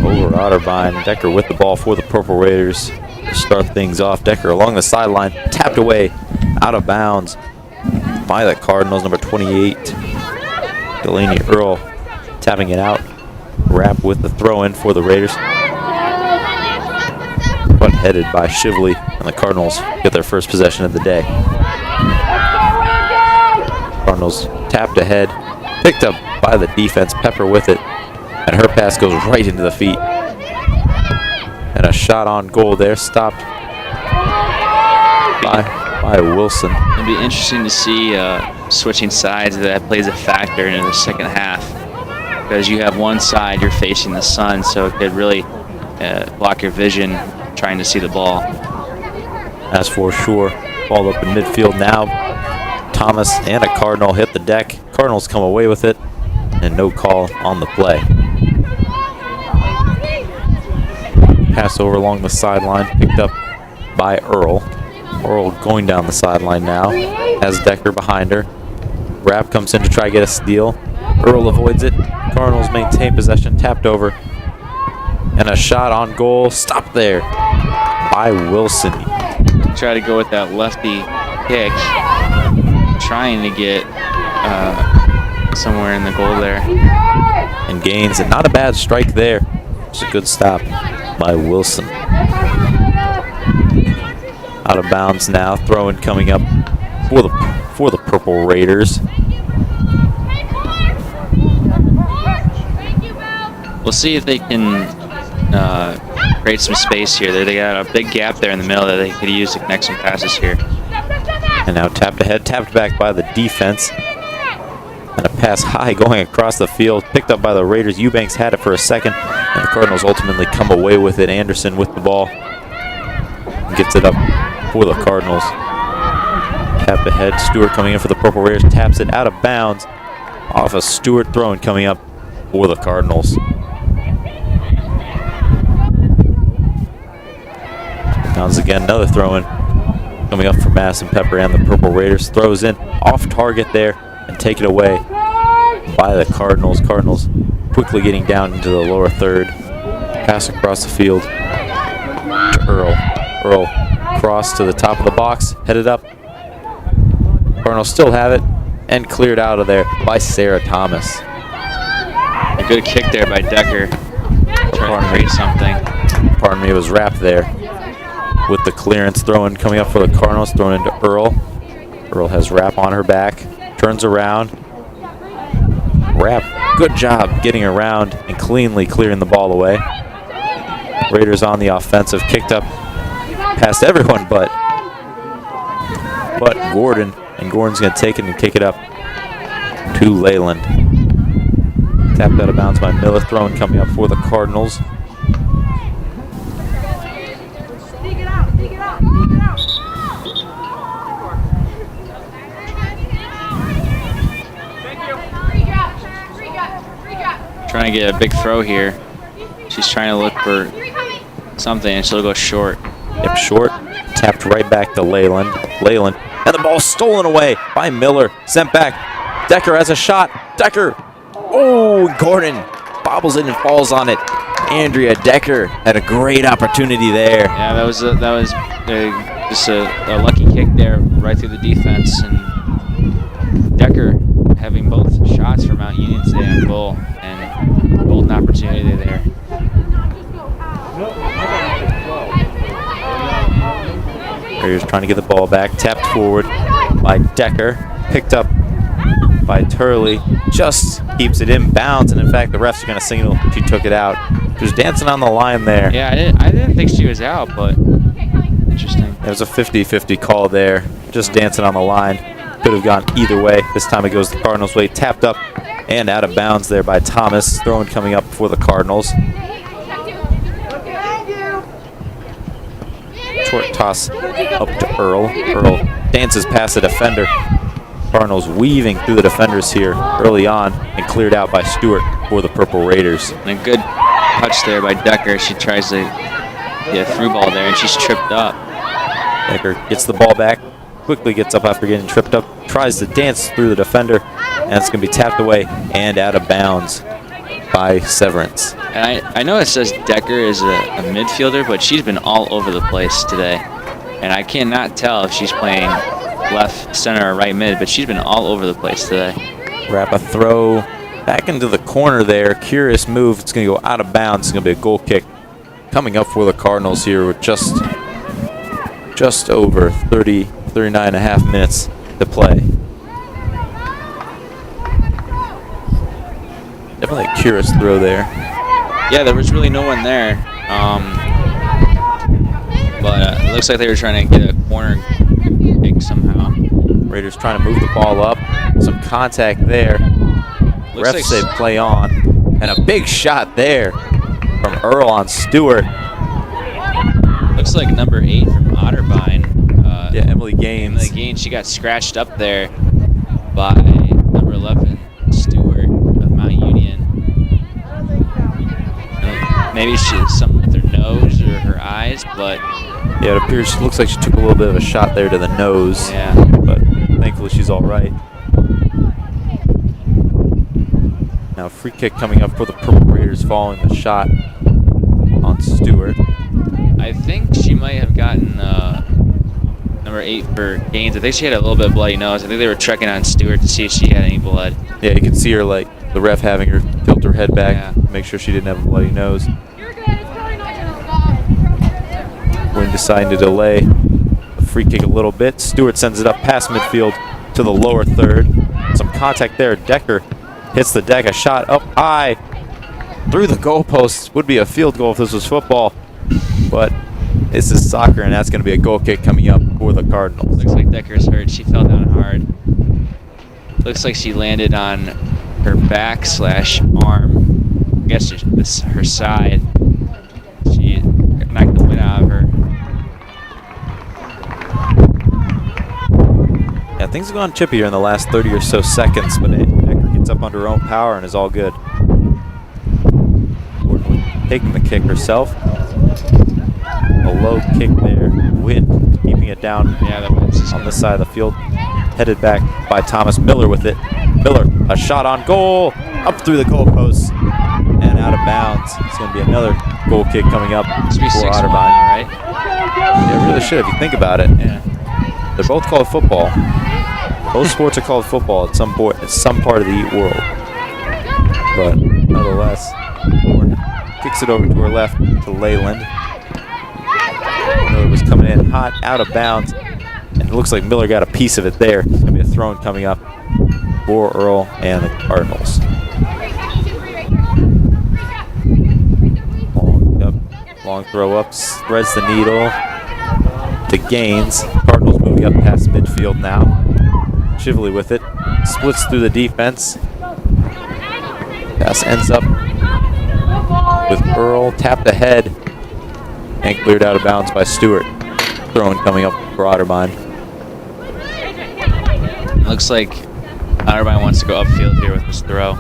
S1: over Otterbein. Decker with the ball for the Purple Raiders to start things off. Decker along the sideline, tapped away, out of bounds by the Cardinals, number 28. Delaney Earl tapping it out. Rapp with the throw-in for the Raiders. But headed by Shively, and the Cardinals get their first possession of the day. Cardinals tapped ahead, picked up by the defense, Pepper with it, and her pass goes right into the feet. And a shot on goal there, stopped by Wilson.
S2: It'll be interesting to see switching sides, that plays a factor in the second half. Because you have one side, you're facing the sun, so it could really block your vision trying to see the ball.
S1: As for sure, ball up in midfield now. Thomas and a Cardinal hit the deck. Cardinals come away with it, and no call on the play. Pass over along the sideline, picked up by Earl. Earl going down the sideline now, has Decker behind her. Rapp comes in to try to get a steal. Earl avoids it. Cardinals maintain possession, tapped over. And a shot on goal, stopped there by Wilson.
S2: Try to go with that lefty kick, trying to get somewhere in the goal there.
S1: And gains, and not a bad strike there. It's a good stop by Wilson. Out of bounds now, throw-in coming up for the Purple Raiders.
S2: We'll see if they can create some space here. They got a big gap there in the middle that they could use to connect some passes here.
S1: And now tapped ahead, tapped back by the defense. And a pass high going across the field, picked up by the Raiders. Eubanks had it for a second, and the Cardinals ultimately come away with it. Anderson with the ball. Gets it up for the Cardinals. Tapped ahead, Stewart coming in for the Purple Raiders, taps it out of bounds. Off a Stewart throw-in coming up for the Cardinals. Downs again, another throw-in coming up for Madison Pepper and the Purple Raiders. Throws in off target there and taken away by the Cardinals. Cardinals quickly getting down into the lower third. Pass across the field to Earl. Earl cross to the top of the box, headed up. Cardinals still have it and cleared out of there by Sarah Thomas.
S2: A good kick there by Decker. Trying to create something.
S1: Pardon me, it was Rapp there with the clearance. Throw-in coming up for the Cardinals, thrown into Earl. Earl has Rapp on her back, turns around. Rapp, good job getting around and cleanly clearing the ball away. Raiders on the offensive, kicked up past everyone but Gordon, and Gordon's going to take it and kick it up to Leyland. Tapped out of bounds by Miller, throw-in coming up for the Cardinals.
S2: Trying to get a big throw here. She's trying to look for something, and she'll go short.
S1: Yep, short. Tapped right back to Leyland. Leyland. And the ball stolen away by Miller. Sent back. Decker has a shot. Decker. Oh, Gordon bobbles it and falls on it. Andrea Decker had a great opportunity there.
S2: Yeah, that was just a lucky kick there right through the defense. And Decker having both shots for Mount Union today on goal, and golden opportunity there.
S1: Raiders trying to get the ball back. Tapped forward by Decker. Picked up by Turley. Just keeps it in bounds, and in fact the refs are going to signal she took it out. She was dancing on the line there.
S2: Yeah, I didn't think she was out, but interesting.
S1: There was a 50-50 call there. Just dancing on the line. Could have gone either way. This time it goes the Cardinals' way. Tapped up and out of bounds there by Thomas. Throw-in coming up for the Cardinals. Short toss up to Earl. Earl dances past the defender. Cardinals weaving through the defenders here early on and cleared out by Stewart for the Purple Raiders.
S2: And a good touch there by Decker. She tries to get a through ball there, and she's tripped up.
S1: Decker gets the ball back, quickly gets up after getting tripped up, tries to dance through the defender, and it's going to be tapped away and out of bounds by Severance.
S2: And I know it says Decker is a midfielder, but she's been all over the place today. And I cannot tell if she's playing left, center, or right mid, but she's been all over the place today.
S1: Wrap a throw back into the corner there. Curious move. It's going to go out of bounds. It's going to be a goal kick coming up for the Cardinals here with just over 39 and a half minutes to play. Definitely a curious throw there.
S2: Yeah, there was really no one there. But it looks like they were trying to get a corner kick somehow.
S1: Raiders trying to move the ball up. Some contact there.
S2: Looks
S1: Ref
S2: like
S1: said play on. And a big shot there from Earl on Stewart.
S2: Looks like number 8 from Otterbein.
S1: Yeah, Emily Gaines.
S2: Emily Gaines, she got scratched up there by number 11, Stewart of Mount Union. Maybe she's something with her nose or her eyes, but
S1: yeah, it appears she looks like she took a little bit of a shot there to the nose.
S2: Yeah.
S1: But thankfully she's all right. Now free kick coming up for the Purple Raiders following the shot on Stewart.
S2: I think she might have gotten number 8 for Gaines. I think she had a little bit of bloody nose. I think they were checking on Stewart to see if she had any blood.
S1: Yeah, you could see her, like, the ref having her tilt her head back,
S2: Yeah.
S1: make sure she didn't have a bloody nose. We're deciding to delay the free kick a little bit. Stewart sends it up past midfield to the lower third. Some contact there. Decker hits the deck. A shot up high through the goalposts. Would be a field goal if this was football, but this is soccer, and that's going to be a goal kick coming up for the Cardinals.
S2: Looks like Decker's hurt. She fell down hard. Looks like she landed on her back / arm. I guess this her side. She knocked the wind out of her.
S1: Yeah, things have gone chippy here in the last 30 or so seconds, but Decker gets up under her own power and is all good. Taking the kick herself. A low kick there. Wind keeping it down on this side of the field. Headed back by Thomas Miller with it. Miller, a shot on goal. Up through the goalposts and out of bounds. It's going to be another goal kick coming up
S2: This will be
S1: for
S2: 6-1
S1: Otterbein.
S2: now, right?
S1: Yeah, it really should if you think about it.
S2: Yeah.
S1: They're both called football. Both sports are called football at some point, at some part of the world. But nonetheless, Horn kicks it over to her left to Leyland. Miller was coming in hot, out of bounds, and it looks like Miller got a piece of it there. It's going to be a throw coming up for Earl and the Cardinals. Long throw up, spreads the needle to Gaines. Cardinals moving up past midfield now. Chivley with it, splits through the defense. Pass ends up with Earl tapped ahead and cleared out of bounds by Stewart. Throwing coming up for Otterbein.
S2: Looks like Otterbein wants to go upfield here with this throw.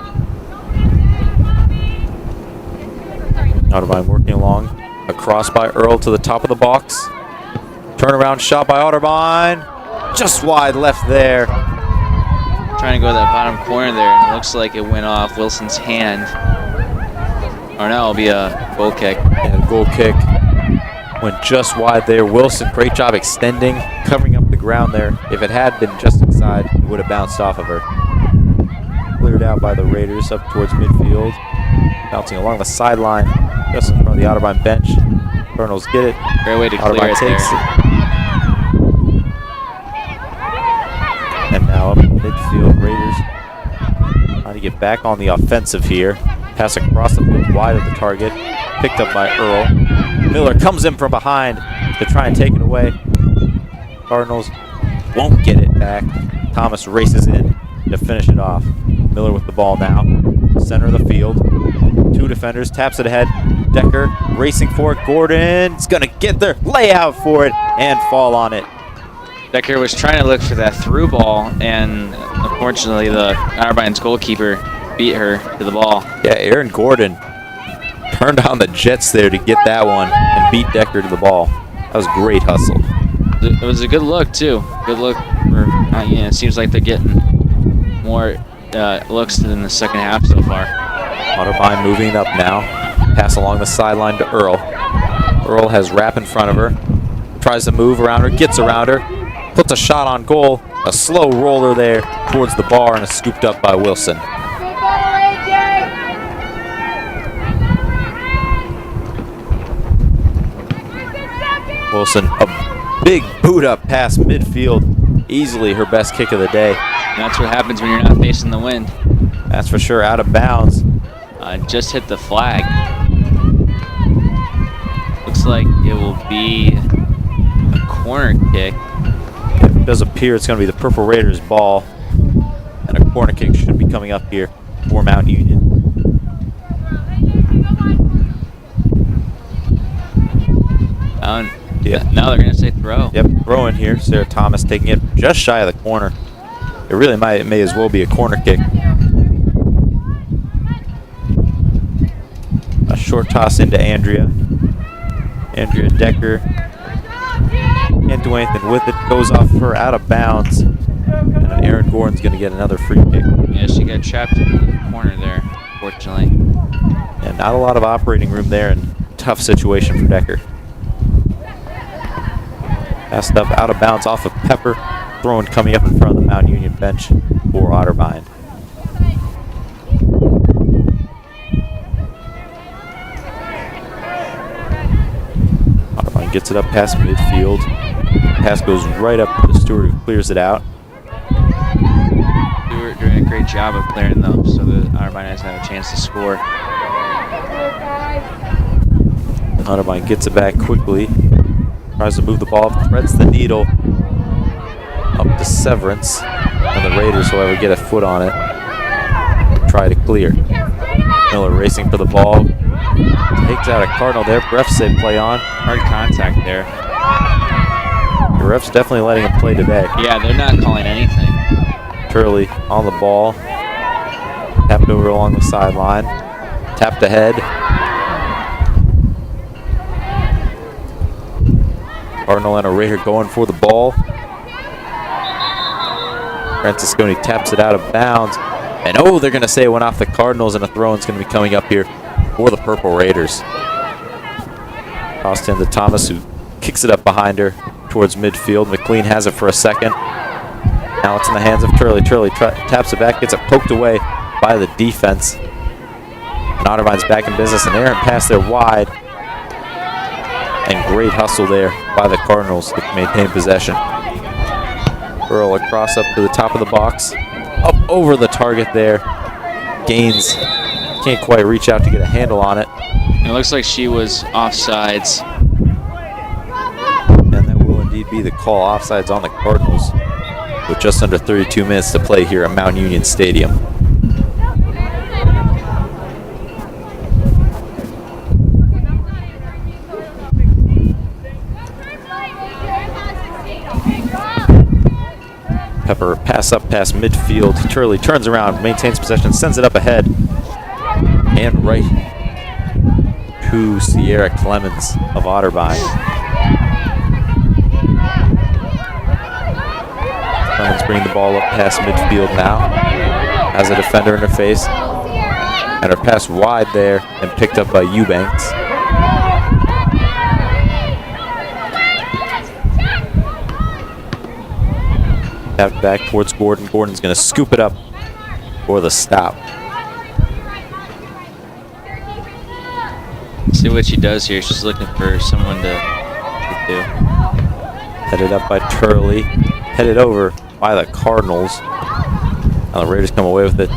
S1: Otterbein working along. Across by Earl to the top of the box. Turnaround shot by Otterbein. Just wide left there.
S2: Trying to go to that bottom corner there, and it looks like it went off Wilson's hand. Or no, it'll be a goal kick.
S1: And goal kick went just wide there. Wilson, great job extending, covering up the ground there. If it had been just inside, it would have bounced off of her. Cleared out by the Raiders up towards midfield. Bouncing along the sideline, just in front of the Otterbein bench. Cardinals get it.
S2: Great way to clear
S1: Otterbein
S2: it
S1: takes
S2: there.
S1: it. And now up in midfield, Raiders trying to get back on the offensive here. Pass across the field wide of the target. Picked up by Earl. Miller comes in from behind to try and take it away. Cardinals won't get it back. Thomas races in to finish it off. Miller with the ball now. Center of the field. Two defenders. Taps it ahead. Decker racing for it. Gordon's going to get there. Lay out for it and fall on it.
S2: Decker was trying to look for that through ball, and unfortunately the Otterbein's goalkeeper beat her to the ball.
S1: Yeah, Aaron Gordon turned on the jets there to get that one and beat Decker to the ball. That was great hustle.
S2: It was a good look too. Good look for it seems like they're getting more looks in the second half so far.
S1: Otterbein moving up now. Pass along the sideline to Earl. Earl has Rapp in front of her. Tries to move around her, gets around her. Puts a shot on goal. A slow roller there towards the bar and is scooped up by Wilson. Wilson, a big boot up past midfield. Easily her best kick of the day.
S2: And that's what happens when you're not facing the wind.
S1: That's for sure. Out of bounds.
S2: Just hit the flag. Looks like it will be a corner kick.
S1: It does appear it's going to be the Purple Raiders ball. And a corner kick should be coming up here for Mount Union.
S2: Now they're going to say throw.
S1: Yep, throw in here. Sarah Thomas taking it just shy of the corner. It really may as well be a corner kick. A short toss into Andrea. Andrea Decker can't do anything with it. Goes off her out of bounds. And Aaron Gordon's going to get another free kick.
S2: Yeah, she got trapped in the corner there, fortunately.
S1: And not a lot of operating room there, and tough situation for Decker. Passed up out of bounds off of Pepper. Throwing coming up in front of the Mount Union bench for Otterbein. Otterbein gets it up past midfield. Pass goes right up to the Stewart, who clears it out.
S2: Stewart doing a great job of clearing though, so the Otterbein has had a chance to score.
S1: Otterbein gets it back quickly. Tries to move the ball, threads the needle up to Severance. And the Raiders, however, get a foot on it. Try to clear. Miller racing for the ball. Takes out a Cardinal there. Refs say play on.
S2: Hard contact there.
S1: The refs definitely letting him play today.
S2: Yeah, they're not calling anything.
S1: Turley on the ball. Tapped over along the sideline. Tapped ahead. Cardinal and a Raider going for the ball. Francisconi taps it out of bounds. And oh, they're going to say it went off the Cardinals, and a throw-in's going to be coming up here for the Purple Raiders. Tossed into Thomas, who kicks it up behind her towards midfield. McLean has it for a second. Now it's in the hands of Turley. Turley taps it back, gets it poked away by the defense. And Otterbein's back in business. An errant pass there wide. And great hustle there by the Cardinals to maintain possession. Earl across up to the top of the box. Up over the target there. Gaines can't quite reach out to get a handle on it.
S2: It looks like she was offsides.
S1: And that will indeed be the call. Offsides on the Cardinals with just under 32 minutes to play here at Mount Union Stadium. Pepper pass up past midfield. Turley turns around, maintains possession, sends it up ahead. And right to Sierra Clemens of Otterbein. Clemens bringing the ball up past midfield now. Has a defender in her face. And her pass wide there and picked up by Eubanks. Tapped back towards Gordon. Gordon's going to scoop it up for the stop.
S2: See what she does here. She's looking for someone to do.
S1: Headed up by Turley. Headed over by the Cardinals. Now the Raiders come away with it.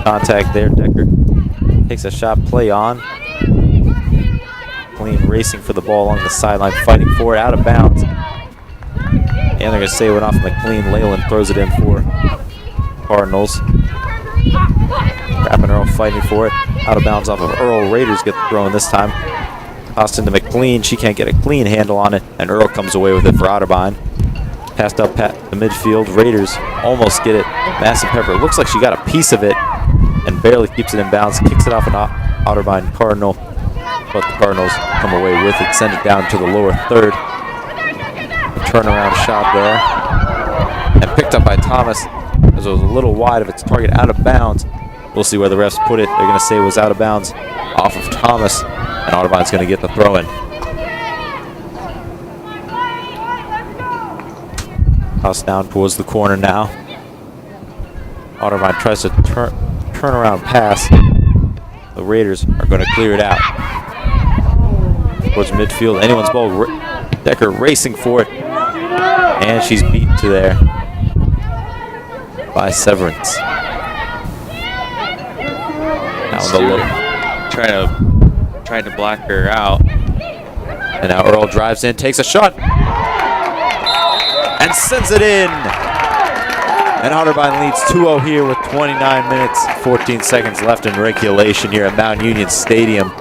S1: Contact there. Decker takes a shot, play on. Clean racing for the ball along the sideline, fighting for it, out of bounds. And they're going to save it off McLean. Leyland throws it in for Cardinals. Rapp and Earl fighting for it. Out of bounds off of Earl. Raiders get the throw in this time. Tossed into McLean. She can't get a clean handle on it. And Earl comes away with it for Otterbein. Passed up the midfield. Raiders almost get it. Madison Pepper looks like she got a piece of it and barely keeps it in bounds. Kicks it off an Otterbein Cardinal. But the Cardinals come away with it. Send it down to the lower third. Turnaround shot there. and picked up by Thomas as it was a little wide of its target, out of bounds. We'll see where the refs put it. They're going to say it was out of bounds off of Thomas, and Otterbein's going to get the throw in. Toss down towards the corner now. Otterbein tries to turn around pass. The Raiders are going to clear it out. Towards midfield, anyone's ball. Decker racing for it. And she's beat to there by Severance. Now
S2: tried to block her out.
S1: And now Earl drives in, takes a shot, and sends it in. And Otterbein leads 2-0 here with 29 minutes, 14 seconds left in regulation here at Mount Union Stadium.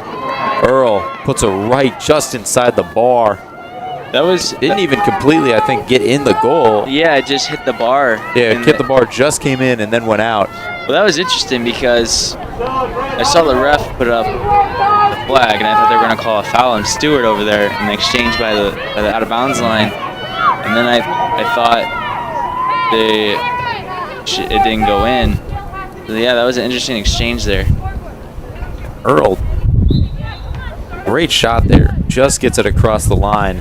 S1: Earl puts a right just inside the bar. Didn't even completely, I think, get in the goal.
S2: Yeah, it just hit the bar.
S1: Yeah, it hit the bar, just came in and then went out.
S2: Well, that was interesting because I saw the ref put up the flag, and I thought they were going to call a foul on Stewart over there in the exchange by the out of bounds line. And then I thought it didn't go in. So yeah, that was an interesting exchange there.
S1: Earl, great shot there. Just gets it across the line.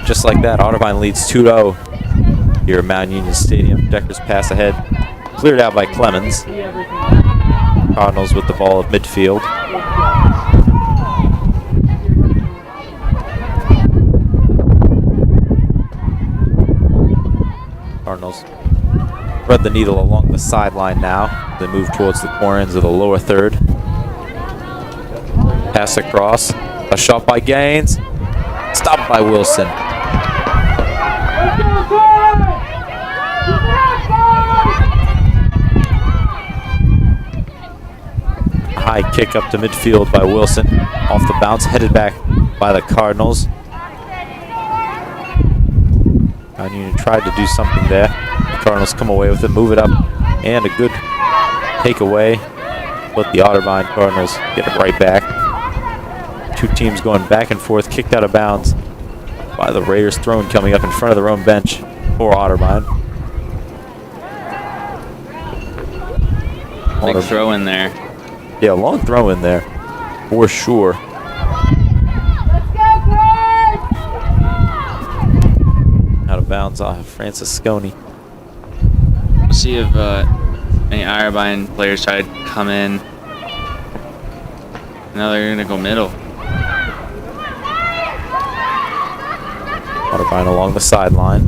S1: Just like that, Otterbein leads 2-0 here at Mount Union Stadium. Decker's pass ahead, cleared out by Clemens. Cardinals with the ball at midfield. Cardinals thread the needle along the sideline now. They move towards the corner ends of the lower third. Pass across. A shot by Gaines. Stopped by Wilson. High kick up to midfield by Wilson. Off the bounce, headed back by the Cardinals. Mount Union tried to do something there. The Cardinals come away with it, move it up, and a good takeaway. But the Otterbein Cardinals get it right back. Two teams going back and forth, kicked out of bounds by the Raiders. Thrown coming up in front of their own bench for Otterbein.
S2: Big throw in there.
S1: Yeah, long throw in there, for sure. Out of bounds off of Francisconi.
S2: We'll see if any Otterbein players try to come in. Now they're going to go middle.
S1: Otterbein along the sideline.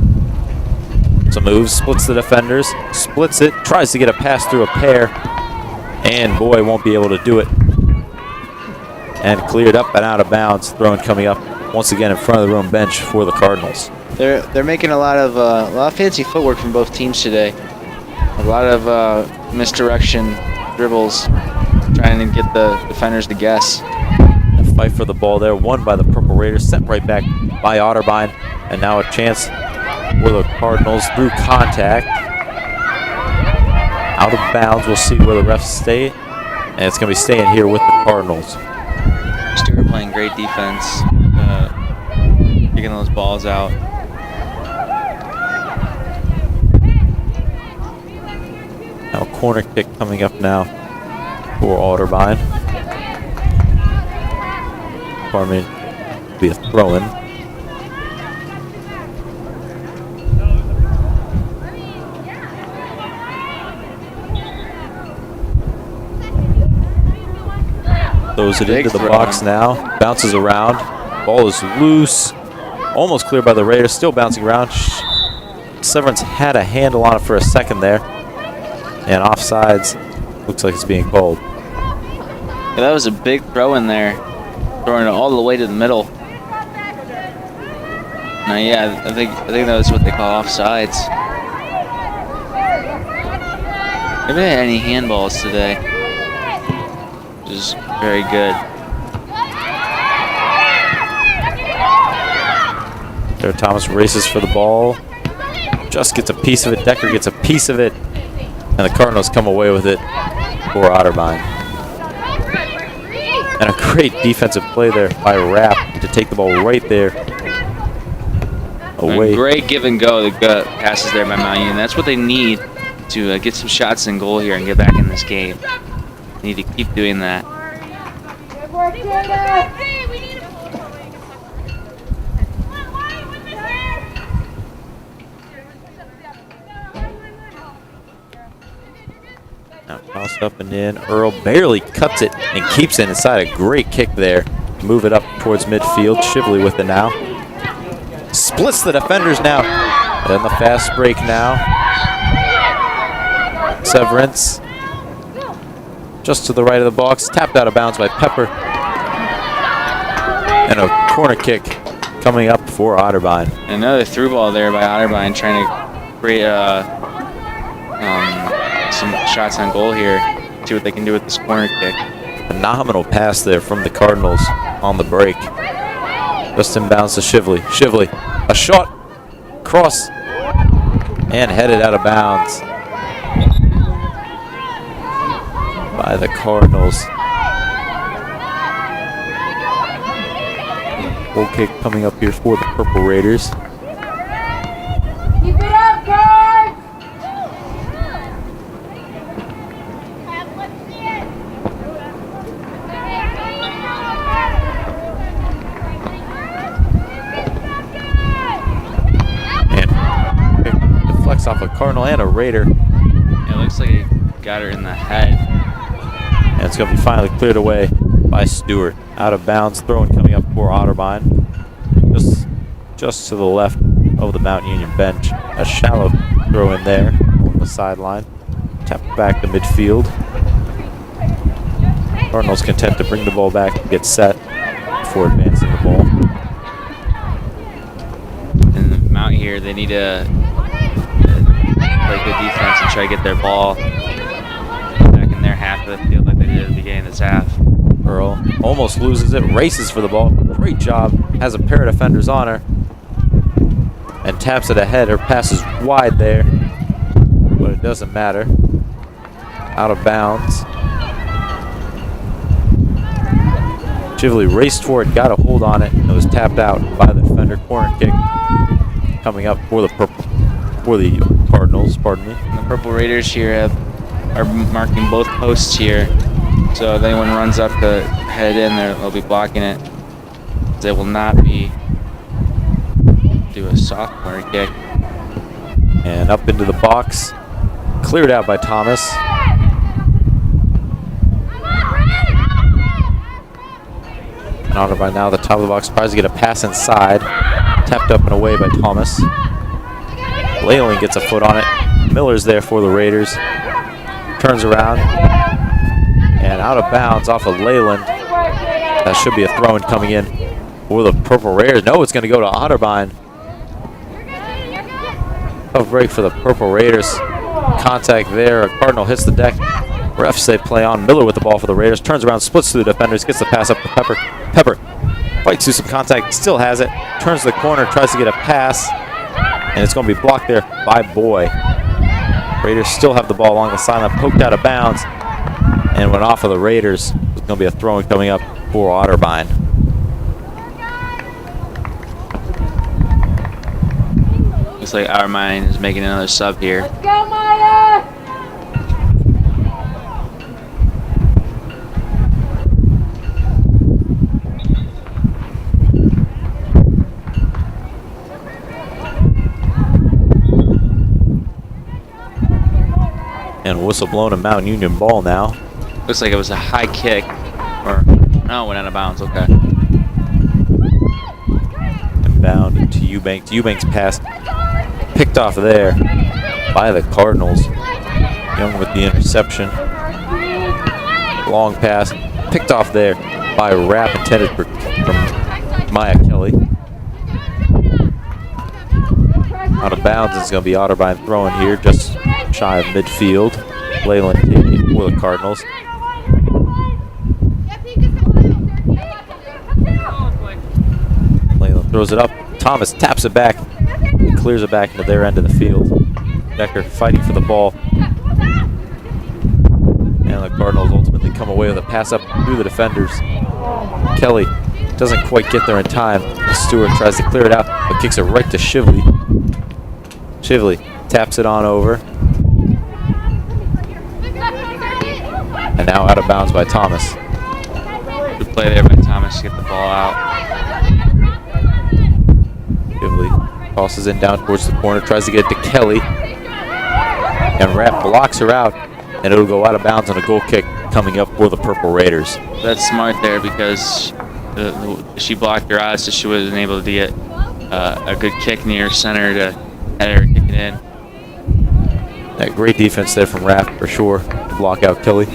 S1: Some moves, splits the defenders, splits it, tries to get a pass through a pair. And boy, won't be able to do it. And cleared up and out of bounds. Thrown coming up once again in front of their own bench for the Cardinals.
S2: They're making a lot of fancy footwork from both teams today. A lot of misdirection dribbles, trying to get the defenders to guess.
S1: A fight for the ball there, won by the Purple Raiders, sent right back by Otterbein, and now a chance for the Cardinals through contact. Out of bounds, we'll see where the refs stay, and it's going to be staying here with the Cardinals.
S2: Stewart playing great defense, kicking those balls out.
S1: Now a corner kick coming up now for Otterbein. Pardon me, be a throw-in. Throws it into the box now. Bounces around. Ball is loose. Almost cleared by the Raiders. Still bouncing around. Severance had a handle on it for a second there. And offsides. Looks like it's being called.
S2: Yeah, that was a big throw in there. Throwing it all the way to the middle. Now, yeah, I think that was what they call offsides. Haven't had any handballs today. Which is very good.
S1: There, Thomas races for the ball. Just gets a piece of it. Decker gets a piece of it. And the Cardinals come away with it for Otterbein. And a great defensive play there by Rapp to take the ball right there away.
S2: Great give and go. The passes there by Mount Union. That's what they need to get some shots in goal here and get back in this game. They need to keep doing that.
S1: Now tossed up and in. Earl barely cuts it and keeps it inside. A great kick there. Move it up towards midfield. Shively with it now. Splits the defenders now. And the fast break now. Severance. Just to the right of the box. Tapped out of bounds by Pepper. And a corner kick coming up for Otterbein.
S2: Another through ball there by Otterbein, trying to create some shots on goal here. See what they can do with this corner kick.
S1: Phenomenal pass there from the Cardinals on the break. Just inbounds to Shively. Shively, a shot, cross, and headed out of bounds by the Cardinals. Goal kick coming up here for the Purple Raiders.
S3: Keep it up, guys!
S1: And deflects off a Cardinal and a Raider.
S2: It looks like he got her in the head.
S1: And it's going to be finally cleared away by Stewart. Out of bounds, throwing coming up for Otterbein. Just to the left of the Mount Union bench. A shallow throw in there on the sideline. Tapped back to midfield. Cardinals content to bring the ball back and get set before advancing the ball.
S2: And Mount here, they need to play good defense and try to get their ball back in their half of the field like they did at the beginning of this half.
S1: Earl almost loses it, races for the ball. Great job, has a pair of defenders on her. And taps it ahead, or passes wide there. But it doesn't matter. Out of bounds. Shively raced for it, got a hold on it, and it was tapped out by the defender. Corner kick coming up for the Cardinals, pardon me.
S2: And the Purple Raiders here are marking both posts here. So if anyone runs up to head in there, they'll be blocking it. They will not be do a soft corner kick.
S1: And up into the box. Cleared out by Thomas. And Otterbein now at the top of the box. Tries to get a pass inside. Tapped up and away by Thomas. Leyland gets a foot on it. Miller's there for the Raiders. Turns around. And out of bounds off of Leyland. That should be a throw-in coming in for the Purple Raiders. No, it's going to go to Otterbein. Tough break for the Purple Raiders. Contact there. Cardinal hits the deck. Refs say play on. Miller with the ball for the Raiders. Turns around, splits through the defenders. Gets the pass up to Pepper. Pepper fights through some contact. Still has it. Turns to the corner. Tries to get a pass. And it's going to be blocked there by Boy. Raiders still have the ball along the sideline. Poked out of bounds. And went off of the Raiders. It's going to be a throw-in coming up for Otterbein.
S2: Looks like Otterbein is making another sub here.
S3: Let's go, Maya!
S1: And whistle blown a Mount Union ball now.
S2: Looks like it was a high kick. Or, no, it went out of bounds. Okay.
S1: Inbound to Eubanks. Eubanks pass picked off there by the Cardinals. Young with the interception. Long pass picked off there by Rapp, intended from Maya Kelly. Out of bounds, it's going to be Otterbein throwing here, just shy of midfield. Leyland taking it for the Cardinals. Leyland throws it up. Thomas taps it back and clears it back into their end of the field. Decker fighting for the ball. And the Cardinals ultimately come away with a pass up through the defenders. Kelly doesn't quite get there in time. Stewart tries to clear it out, but kicks it right to Shively. Shively taps it on over. And now out of bounds by Thomas.
S2: Good play there by Thomas to get the ball out.
S1: Shively tosses in down towards the corner, tries to get it to Kelly. And Rapp blocks her out, and it'll go out of bounds on a goal kick coming up for the Purple Raiders.
S2: That's smart there because she blocked her eyes, so she wasn't able to get a good kick near center to head her kick it in.
S1: That great defense there from Rapp for sure to block out Kelly.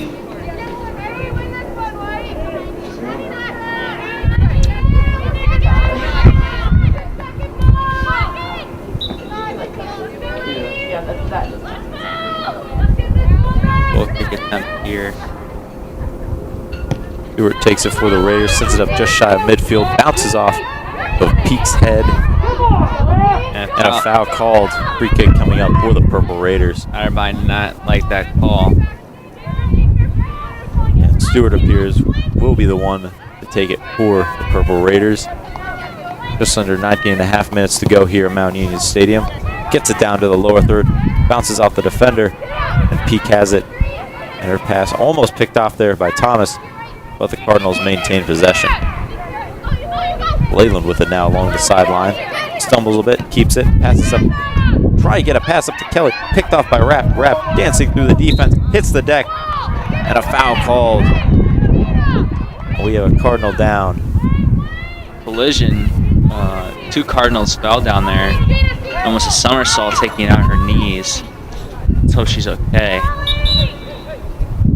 S2: Goal kick attempt here.
S1: Stewart takes it for the Raiders, sends it up just shy of midfield, bounces off of Peak's head, and a foul called. Free kick coming up for the Purple Raiders.
S2: Otterbein did not like that call.
S1: And Stewart appears will be the one to take it for the Purple Raiders. Just under 19.5 minutes to go here at Mount Union Stadium. Gets it down to the lower third, bounces off the defender, and Peak has it. And her pass almost picked off there by Thomas, but the Cardinals maintain possession. Leyland with it now along the sideline. Stumbles a bit, keeps it, passes up. Try to get a pass up to Kelly. Picked off by Rapp. Rapp dancing through the defense, hits the deck, and a foul called. We have a Cardinal down.
S2: Collision. Two Cardinals fell down there. Almost a somersault, taking out her knees. Let's hope she's okay.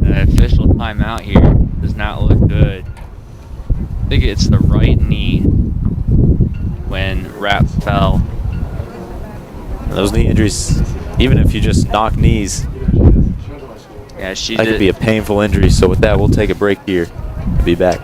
S2: An official timeout here does not look good. I think it's the right knee when Rapp fell.
S1: And those knee injuries, even if you just knock knees,
S2: Yeah, she
S1: that
S2: did.
S1: could be a painful injury. So with that, we'll take a break here and be back.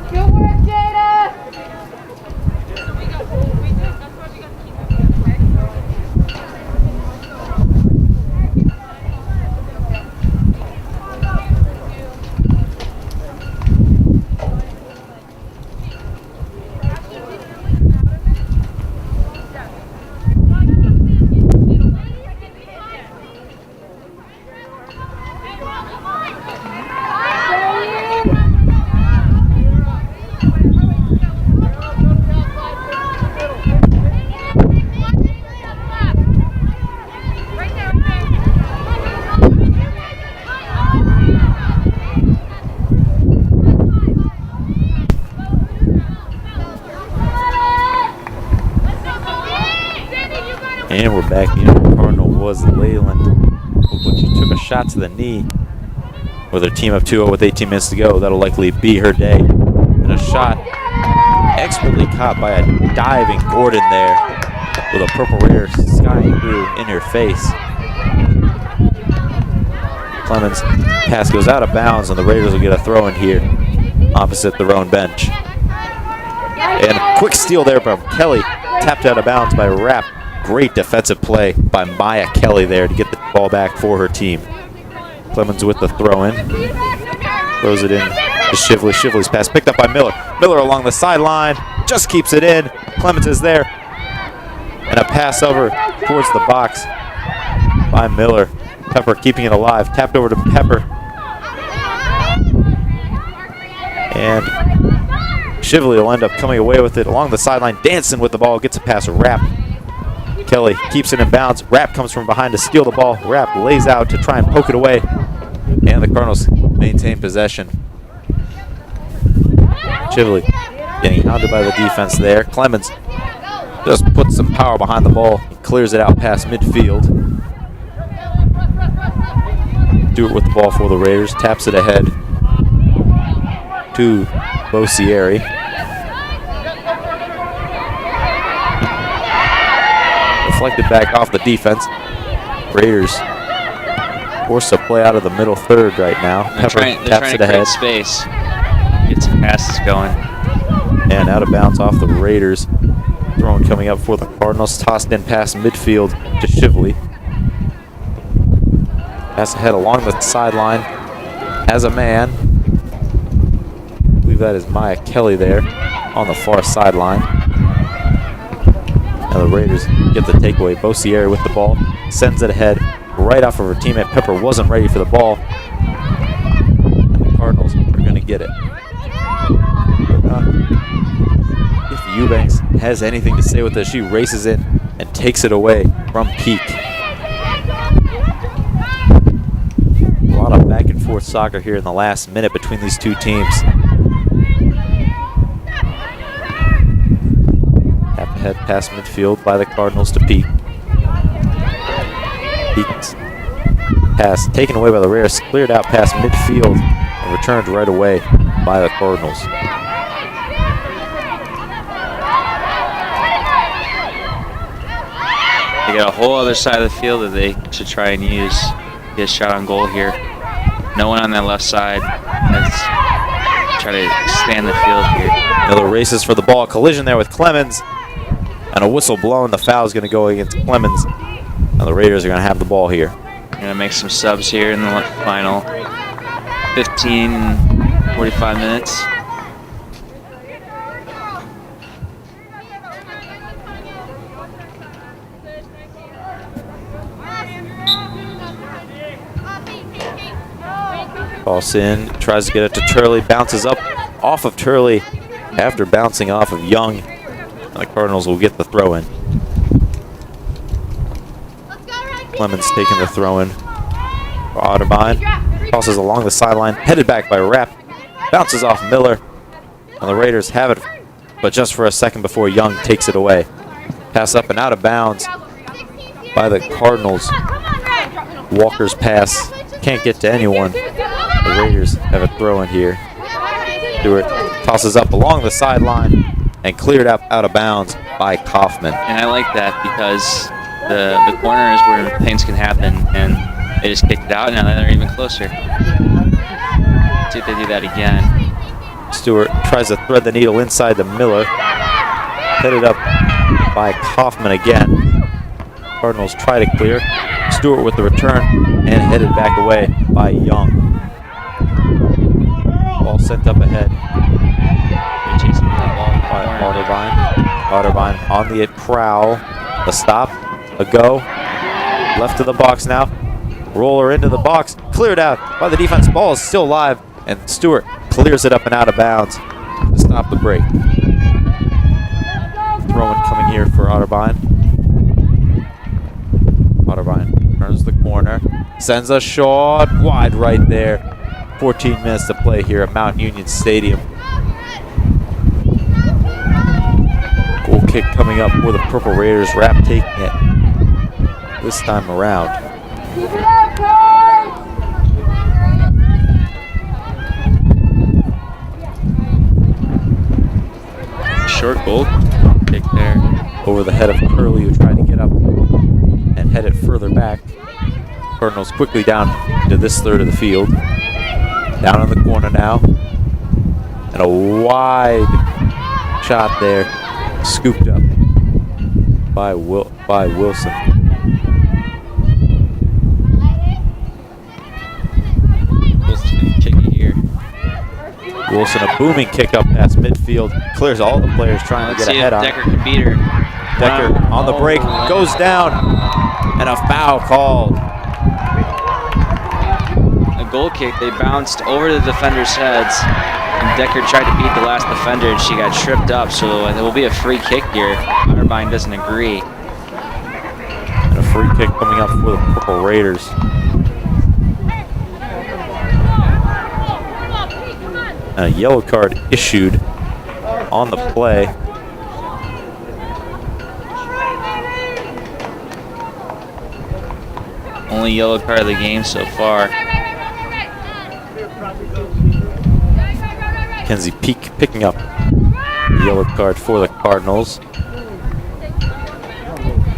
S3: Good work, Jada!
S1: And we're back. The other Cardinal was Leyland. But she took a shot to the knee. With her team up 2-0 with 18 minutes to go, that'll likely be her day. And a shot expertly caught by a diving Gordon there, with a Purple Raider skying through in her face. Clemens' pass goes out of bounds, and the Raiders will get a throw in here opposite their own bench. And a quick steal there from Kelly, tapped out of bounds by Rapp. Great defensive play by Maya Kelly there to get the ball back for her team. Clemens with the throw in. Throws it in to Shively. Shively's pass picked up by Miller. Miller along the sideline, just keeps it in. Clemens is there. And a pass over towards the box by Miller. Pepper keeping it alive. Tapped over to Pepper. And Shively will end up coming away with it along the sideline, dancing with the ball, gets a pass, Rapp. Kelly keeps it in bounds. Rapp comes from behind to steal the ball. Rapp lays out to try and poke it away. And the Cardinals maintain possession. Shively getting hounded by the defense there. Clemens just puts some power behind the ball. He clears it out past midfield. Stewart with the ball for the Raiders. Taps it ahead to Bocieri. Deflected back off the defense. Raiders forced to play out of the middle third right now. Pepper taps it ahead.
S2: Space. Get some passes going.
S1: And out of bounds off the Raiders. Throwing coming up for the Cardinals. Tossed in past midfield to Shively. Pass ahead along the sideline. Has a man. I believe that is Maya Kelly there on the far sideline. Now the Raiders get the takeaway. Bocieri with the ball. Sends it ahead right off of her teammate. Pepper wasn't ready for the ball. And the Cardinals are going to get it. If Eubanks has anything to say with this, she races in and takes it away from Peak. A lot of back and forth soccer here in the last minute between these two teams. Tap ahead past midfield by the Cardinals to Peak. Peak's pass taken away by the Raiders, cleared out past midfield and returned right away by the Cardinals.
S2: They got a whole other side of the field that they should try and use. Get a shot on goal here. No one on that left side. Let's try to expand the field here.
S1: Miller races for the ball. Collision there with Clemens. And a whistle blown. The foul is going to go against Clemens. Now the Raiders are going to have the ball here.
S2: Going to make some subs here in the final 45 minutes.
S1: Cross in, tries to get it to Turley, bounces up off of Turley after bouncing off of Young. And the Cardinals will get the throw in. Clemens taking the throw in for Otterbein. Crosses along the sideline, headed back by Rapp. Bounces off Miller. And the Raiders have it, but just for a second before Young takes it away. Pass up and out of bounds by the Cardinals. Walker's pass can't get to anyone. The Raiders have a throw in here. Stewart tosses up along the sideline and cleared up out of bounds by Kaufman.
S2: And I like that because the corner is where things can happen, and they just kicked it out, and now they're even closer. See if they do that again.
S1: Stewart tries to thread the needle inside the Miller. Headed up by Kaufman again. Cardinals try to clear. Stewart with the return and headed back away by Young. Ball sent up ahead.
S2: Chasing that ball
S1: By Otterbein on the prowl. A stop. A go. Left of the box now. Roller into the box. Cleared out by the defense. Ball is still live. And Stewart clears it up and out of bounds to stop the break. Throwing coming here for Otterbein. Otterbein turns the corner. Sends a shot wide right there. 14 minutes to play here at Mount Union Stadium. Goal kick coming up for the Purple Raiders. Rapp taking it this time around.
S3: Keep it up, guys!
S2: short goal kick there.
S1: Over the head of Curley, who tried to get up and head it further back. Cardinals quickly down into this third of the field. Down in the corner now. And a wide shot there. Scooped up by Wilson.
S2: Wilson's going to kick it here.
S1: Wilson, a booming kick up past midfield. Clears all the players trying to get ahead on.
S2: Decker can beat her.
S1: Decker on the break, goes down, and a foul called.
S2: A goal kick, they bounced over the defenders' heads, and Decker tried to beat the last defender, and she got tripped up, so it will be a free kick here. Otterbein doesn't agree.
S1: And a free kick coming up for the Purple Raiders. And a yellow card issued on the play.
S2: Only yellow card of the game so far.
S1: Mackenzie Peak picking up the yellow card for the Cardinals.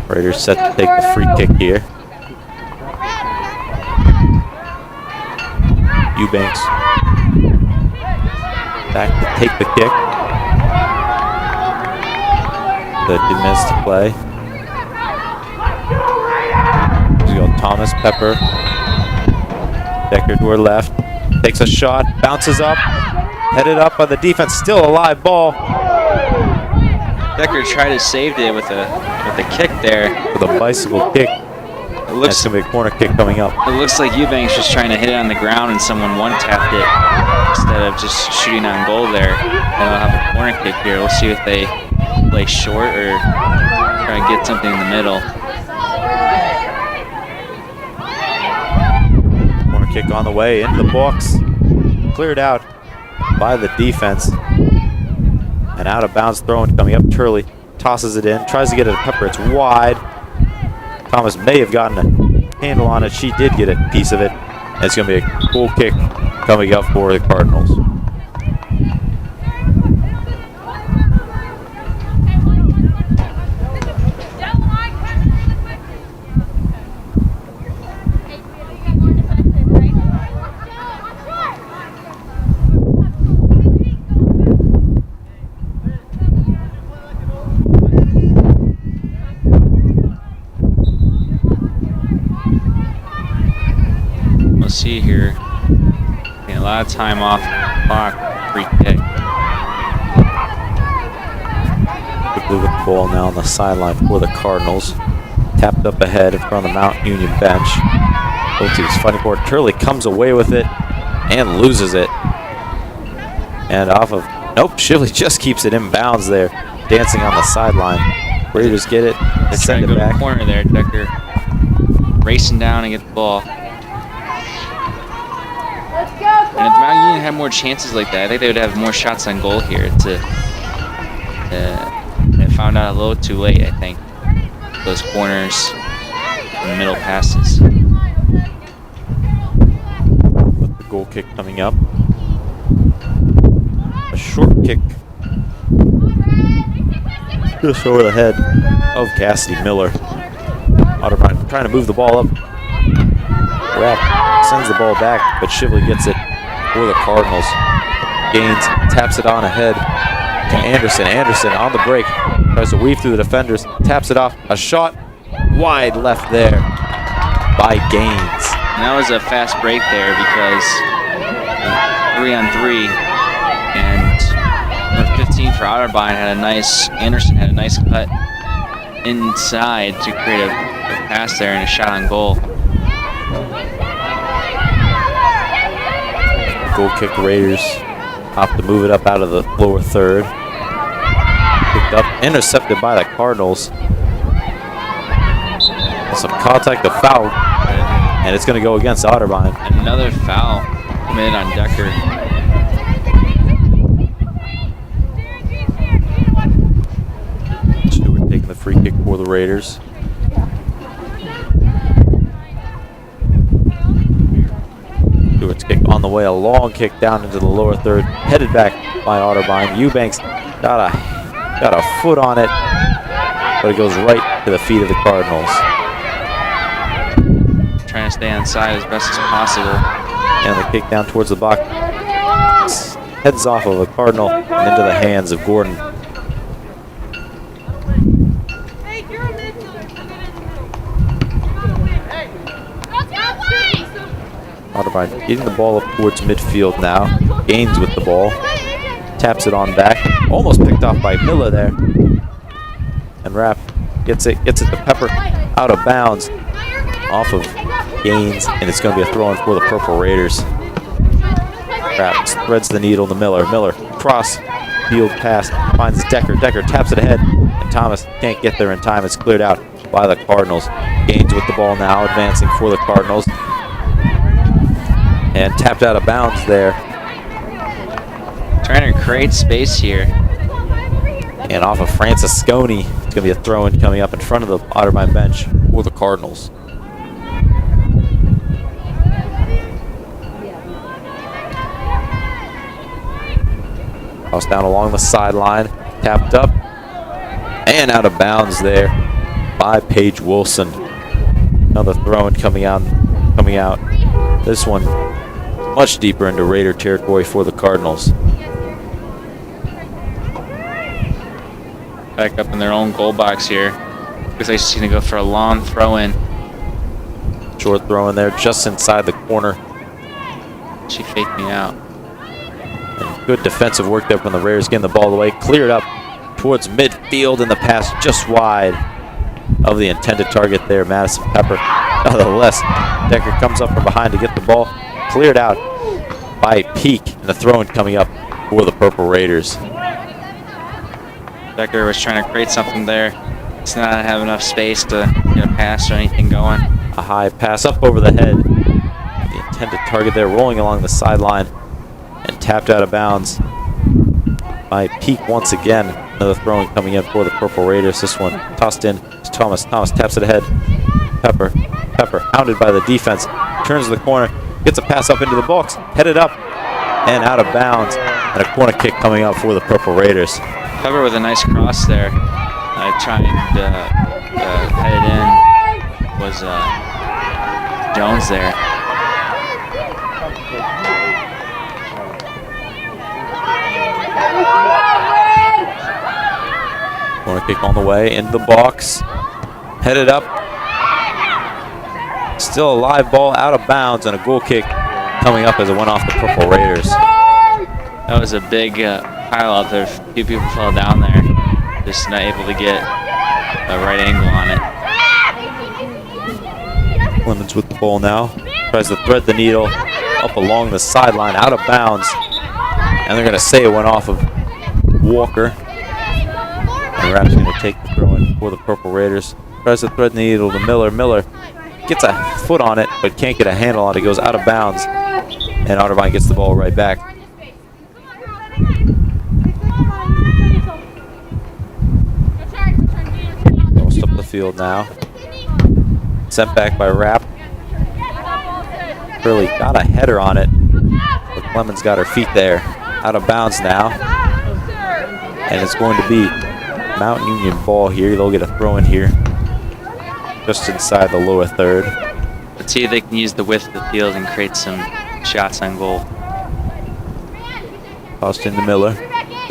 S1: Raiders set to take the free kick here. Eubanks back to take the kick. The domestic play. Here's go Thomas, Pepper. Decker toward left. Takes a shot, bounces up, headed up by the defense. Still a live ball.
S2: Decker tried to save it with a kick there.
S1: With a bicycle kick. That's going to be a corner kick coming up.
S2: It looks like Eubanks was trying to hit it on the ground and someone one-tapped it instead of just shooting on goal there. And they'll have a corner kick here. We'll see if they play short or try to get something in the middle.
S1: Corner kick on the way into the box. Cleared out by the defense. An out-of-bounds throw coming up. Turley tosses it in, tries to get it to Pepper. It's wide. Thomas may have gotten a handle on it. She did get a piece of it. And it's going to be a goal kick coming up for the Cardinals.
S2: See here, getting a lot of time off the clock. Free kick.
S1: Quickly with the ball now on the sideline for the Cardinals. Tapped up ahead in front of the Mount Union bench. Both teams fighting for it. Turley comes away with it and loses it. And off of, nope, Shively just keeps it in bounds there, dancing on the sideline. Raiders get it and send it back.
S2: Corner there, Decker racing down and get the ball. And if Mount Union had more chances like that, I think they would have more shots on goal here. They found out a little too late, I think. Those corners and middle passes.
S1: With the goal kick coming up. A short kick. Just over the head of Cassidy Miller. Otterbein trying to move the ball up. Rapp sends the ball back, but Shively gets it for the Cardinals. Gaines taps it on ahead to Anderson. Anderson on the break. Tries to weave through the defenders. Taps it off. A shot wide left there by Gaines.
S2: And that was a fast break there because 3-on-3 and number 15 for Otterbein had a nice, Anderson had a nice cut inside to create a pass there and a shot on goal.
S1: Goal kick Raiders opt to move it up out of the lower third. Picked up, intercepted by the Cardinals. Some contact, a foul, and it's going to go against Otterbein.
S2: Another foul committed on Decker.
S1: Stewart taking the free kick for the Raiders. Stewart's kick on the way, a long kick down into the lower third, headed back by Otterbein. Eubanks got a foot on it, but it goes right to the feet of the Cardinals.
S2: Trying to stay on side as best as possible.
S1: And the kick down towards the box heads off of a Cardinal and into the hands of Gordon. Otterbein getting the ball up towards midfield now. Gaines with the ball. Taps it on back. Almost picked off by Miller there. And Rapp gets it to Pepper. Out of bounds. Off of Gaines. And it's going to be a throw-in for the Purple Raiders. Rapp threads the needle to Miller. Miller cross field pass. Finds Decker. Decker taps it ahead. And Thomas can't get there in time. It's cleared out by the Cardinals. Gaines with the ball now. Advancing for the Cardinals. And tapped out of bounds there.
S2: Trying to create space here.
S1: And off of Francisconi, it's going to be a throw-in coming up in front of the Otterbein bench for the Cardinals. Cross down along the sideline. Tapped up. And out of bounds there by Paige Wilson. Another throw-in coming out. This one much deeper into Raider territory for the Cardinals.
S2: Back up in their own goal box here. Looks like she's going to go for a long throw-in.
S1: Short throw in there just inside the corner.
S2: She faked me out.
S1: And good defensive work there from the Raiders, getting the ball away. Cleared up towards midfield, and the pass just wide of the intended target there, Madison Pepper. Nonetheless, Decker comes up from behind to get the ball. Cleared out by Peak, and the throw-in coming up for the Purple Raiders.
S2: Decker was trying to create something there. It's not have enough space to get a pass or anything going.
S1: A high pass up over the head. The intended target there, rolling along the sideline and tapped out of bounds by Peak once again. Another throwing coming in for the Purple Raiders. This one tossed in to Thomas. Thomas taps it ahead. Pepper hounded by the defense. Turns to the corner. Gets a pass up into the box. Headed up and out of bounds. And a corner kick coming up for the Purple Raiders.
S2: Pepper with a nice cross there. Trying to head it in was Jones there.
S1: Corner kick on the way into the box. Headed up. Still a live ball out of bounds, and a goal kick coming up as it went off the Purple Raiders.
S2: That was a big pile out there. A few people fell down there. Just not able to get a right angle on it.
S1: Clemens with the ball now. Tries to thread the needle up along the sideline, out of bounds. And they're going to say it went off of Walker. And Rapp's going to take the throw in for the Purple Raiders. Tries to thread the needle to Miller. Miller gets a foot on it, but can't get a handle on it. It goes out of bounds. And Otterbein gets the ball right back. Post up the field now. Sent back by Rapp. Really got a header on it, but Clemens got her feet there. Out of bounds now. And it's going to be Mount Union ball here. They'll get a throw in here. Just inside the lower third.
S2: Let's see if they can use the width of the field and create some shots on goal.
S1: Tossed into Miller.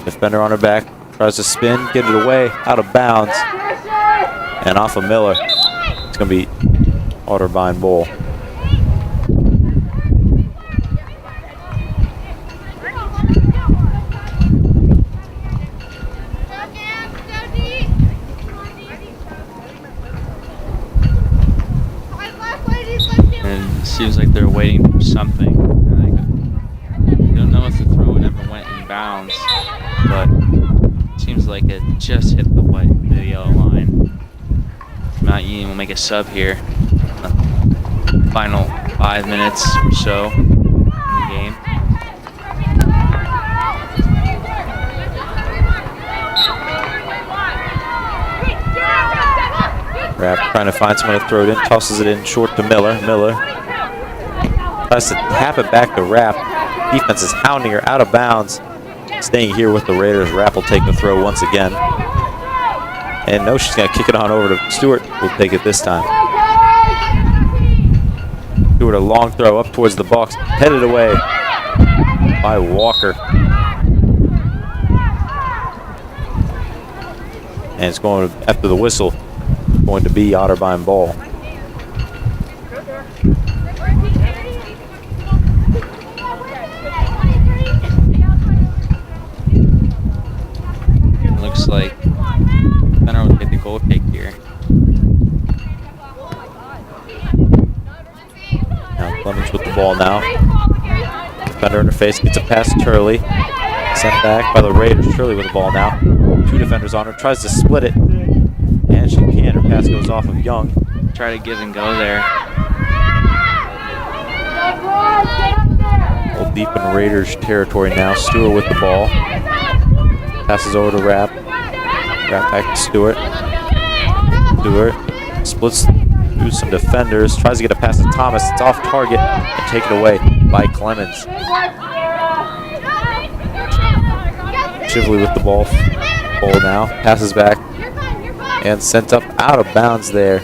S1: Defender on her back. Tries to spin, get it away. Out of bounds. And off of Miller. It's going to be Otterbein ball.
S2: Seems like they're waiting for something. I don't know if the throw ever went in bounds, but it seems like it just hit the yellow line. Mount Union will make a sub here. Final 5 minutes or so in the game.
S1: Rapp trying to find someone to throw it in. Tosses it in short to Miller. Miller tries to tap it back to Rapp. Defense is hounding her out of bounds. Staying here with the Raiders. Rapp will take the throw once again. And no, she's going to kick it on over to Stewart. Will take it this time. Stewart, a long throw up towards the box. Headed away by Walker. And it's going to, after the whistle, going to be Otterbein ball.
S2: Looks like Center will get the goal kick here.
S1: Now Clemens with the ball now. Defender in her face, gets a pass to Turley. Sent back by the Raiders. Turley with the ball now. 2 defenders on her, tries to split it. And she can. Her pass goes off of Young.
S2: Try to give and go there.
S1: Well, deep in Raiders territory now. Stewart with the ball. Passes over to Rapp. Rapp back to Stewart. Stewart splits through some defenders. Tries to get a pass to Thomas. It's off target and taken away by Clemens. Shively with the ball. Ball now. Passes back. And sent up out of bounds there.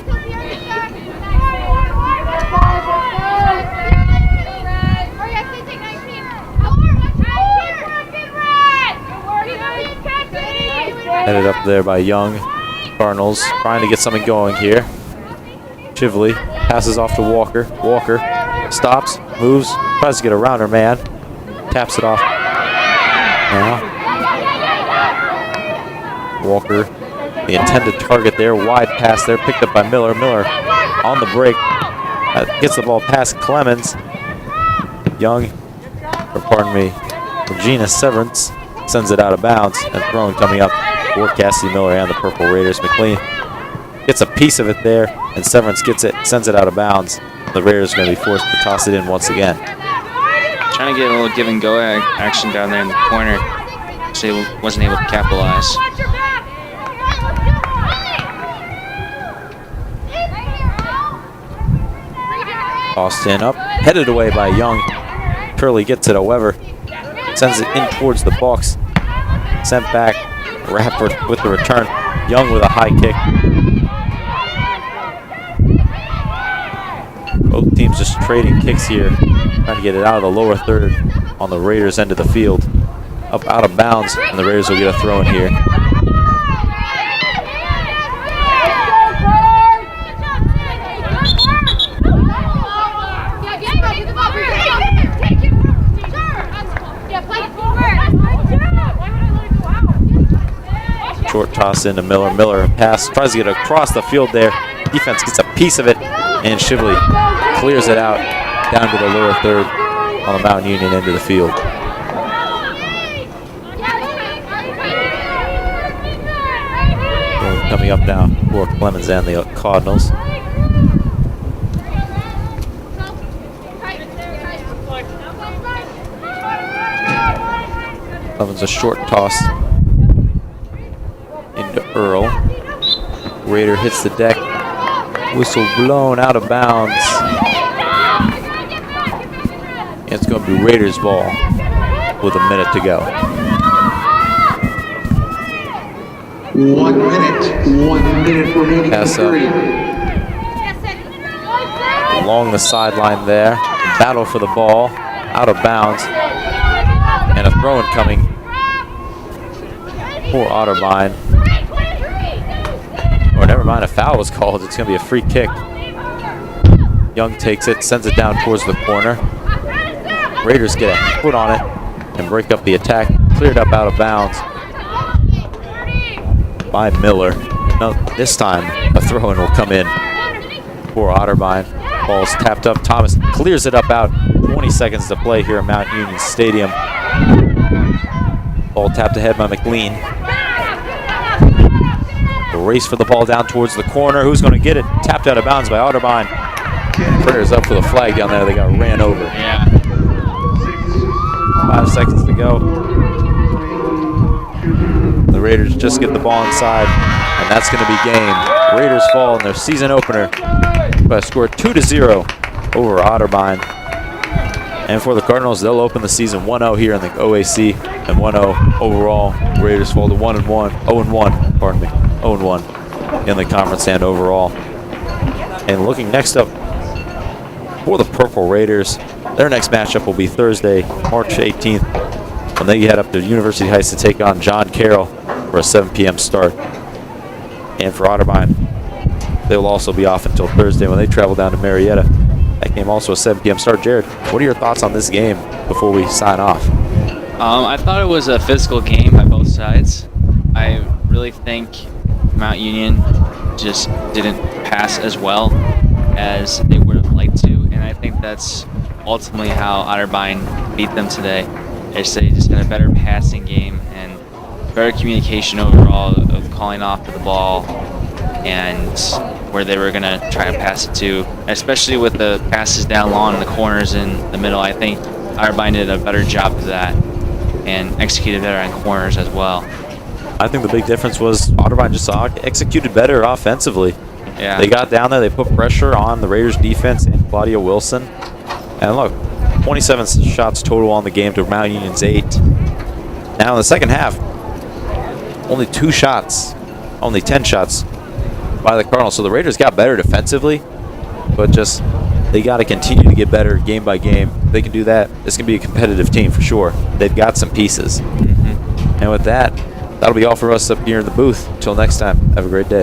S1: Headed up there by Young. Cardinals trying to get something going here. Shively passes off to Walker. Walker stops, moves, tries to get around her man. Taps it off. Now Walker, the intended target there. Wide pass there, picked up by Miller. Miller on the break. Gets the ball past Clemens. Young, or pardon me, Regina Severance sends it out of bounds. And throwing coming up for Cassie Miller and the Purple Raiders. McLean gets a piece of it there, and Severance gets it, sends it out of bounds. The Raiders are going to be forced to toss it in once again.
S2: Trying to get a little give and go action down there in the corner. So he wasn't able to capitalize.
S1: Tossed in up, headed away by Young. Curley gets it, however, sends it in towards the box. Sent back. Radford with the return. Young with a high kick. Both teams just trading kicks here, trying to get it out of the lower third on the Raiders' end of the field. Up out of bounds, and the Raiders will get a throw in here. Short toss into Miller. Miller pass, tries to get across the field there. Defense gets a piece of it, and Shively clears it out down to the lower third on the Mountain Union end of the field. Coming up now for Clemens and the Cardinals. Clemens a short toss into Earl. Raider hits the deck. Whistle blown out of bounds. And it's going to be Raiders ball with a minute to go.
S4: 1 minute remaining.
S1: Pass up along the sideline there. Battle for the ball. Out of bounds. And a throw-in coming for Otterbein. Or never mind, a foul was called. It's going to be a free kick. Young takes it, sends it down towards the corner. Raiders get a foot on it and break up the attack. Cleared up out of bounds by Miller. No, this time a throw-in will come in for Otterbein. Ball's tapped up. Thomas clears it up out. 20 seconds to play here at Mount Union Stadium. Ball tapped ahead by McLean. The race for the ball down towards the corner. Who's going to get it? Tapped out of bounds by Otterbein. Prayers up for the flag down there. They got ran over.
S2: Yeah.
S1: 5 seconds to go. The Raiders just get the ball inside, and that's going to be game. Raiders fall in their season opener by a score 2-0 over Otterbein. And for the Cardinals, they'll open the season 1-0 here in the OAC and 1-0 overall. Raiders fall to 0-1, pardon me, 0-1 in the conference and overall. And looking next up for the Purple Raiders, their next matchup will be Thursday, March 18th, when they head up to University Heights to take on John Carroll for a 7 p.m. start. And for Otterbein, they will also be off until Thursday when they travel down to Marietta. That game also a 7 p.m. start. Jared, what are your thoughts on this game before we sign off?
S2: I thought it was a physical game by both sides. I really think Mount Union just didn't pass as well as they would have liked to, and I think that's ultimately how Otterbein beat them today. They just had a better passing game and better communication overall of calling off to the ball and where they were going to try to pass it to, especially with the passes down long in the corners in the middle. I think Otterbein did a better job of that and executed better on corners as well.
S1: I think the big difference was Otterbein just executed better offensively.
S2: Yeah.
S1: They got down there, they put pressure on the Raiders defense and Claudia Wilson. And look, 27 shots total on the game to Mount Union's 8. Now in the second half, only 2 shots, only 10 shots by the Cardinals. So the Raiders got better defensively, but just they got to continue to get better game by game. If they can do that, it's going to be a competitive team for sure. They've got some pieces. And with that, that'll be all for us up here in the booth. Until next time, have a great day.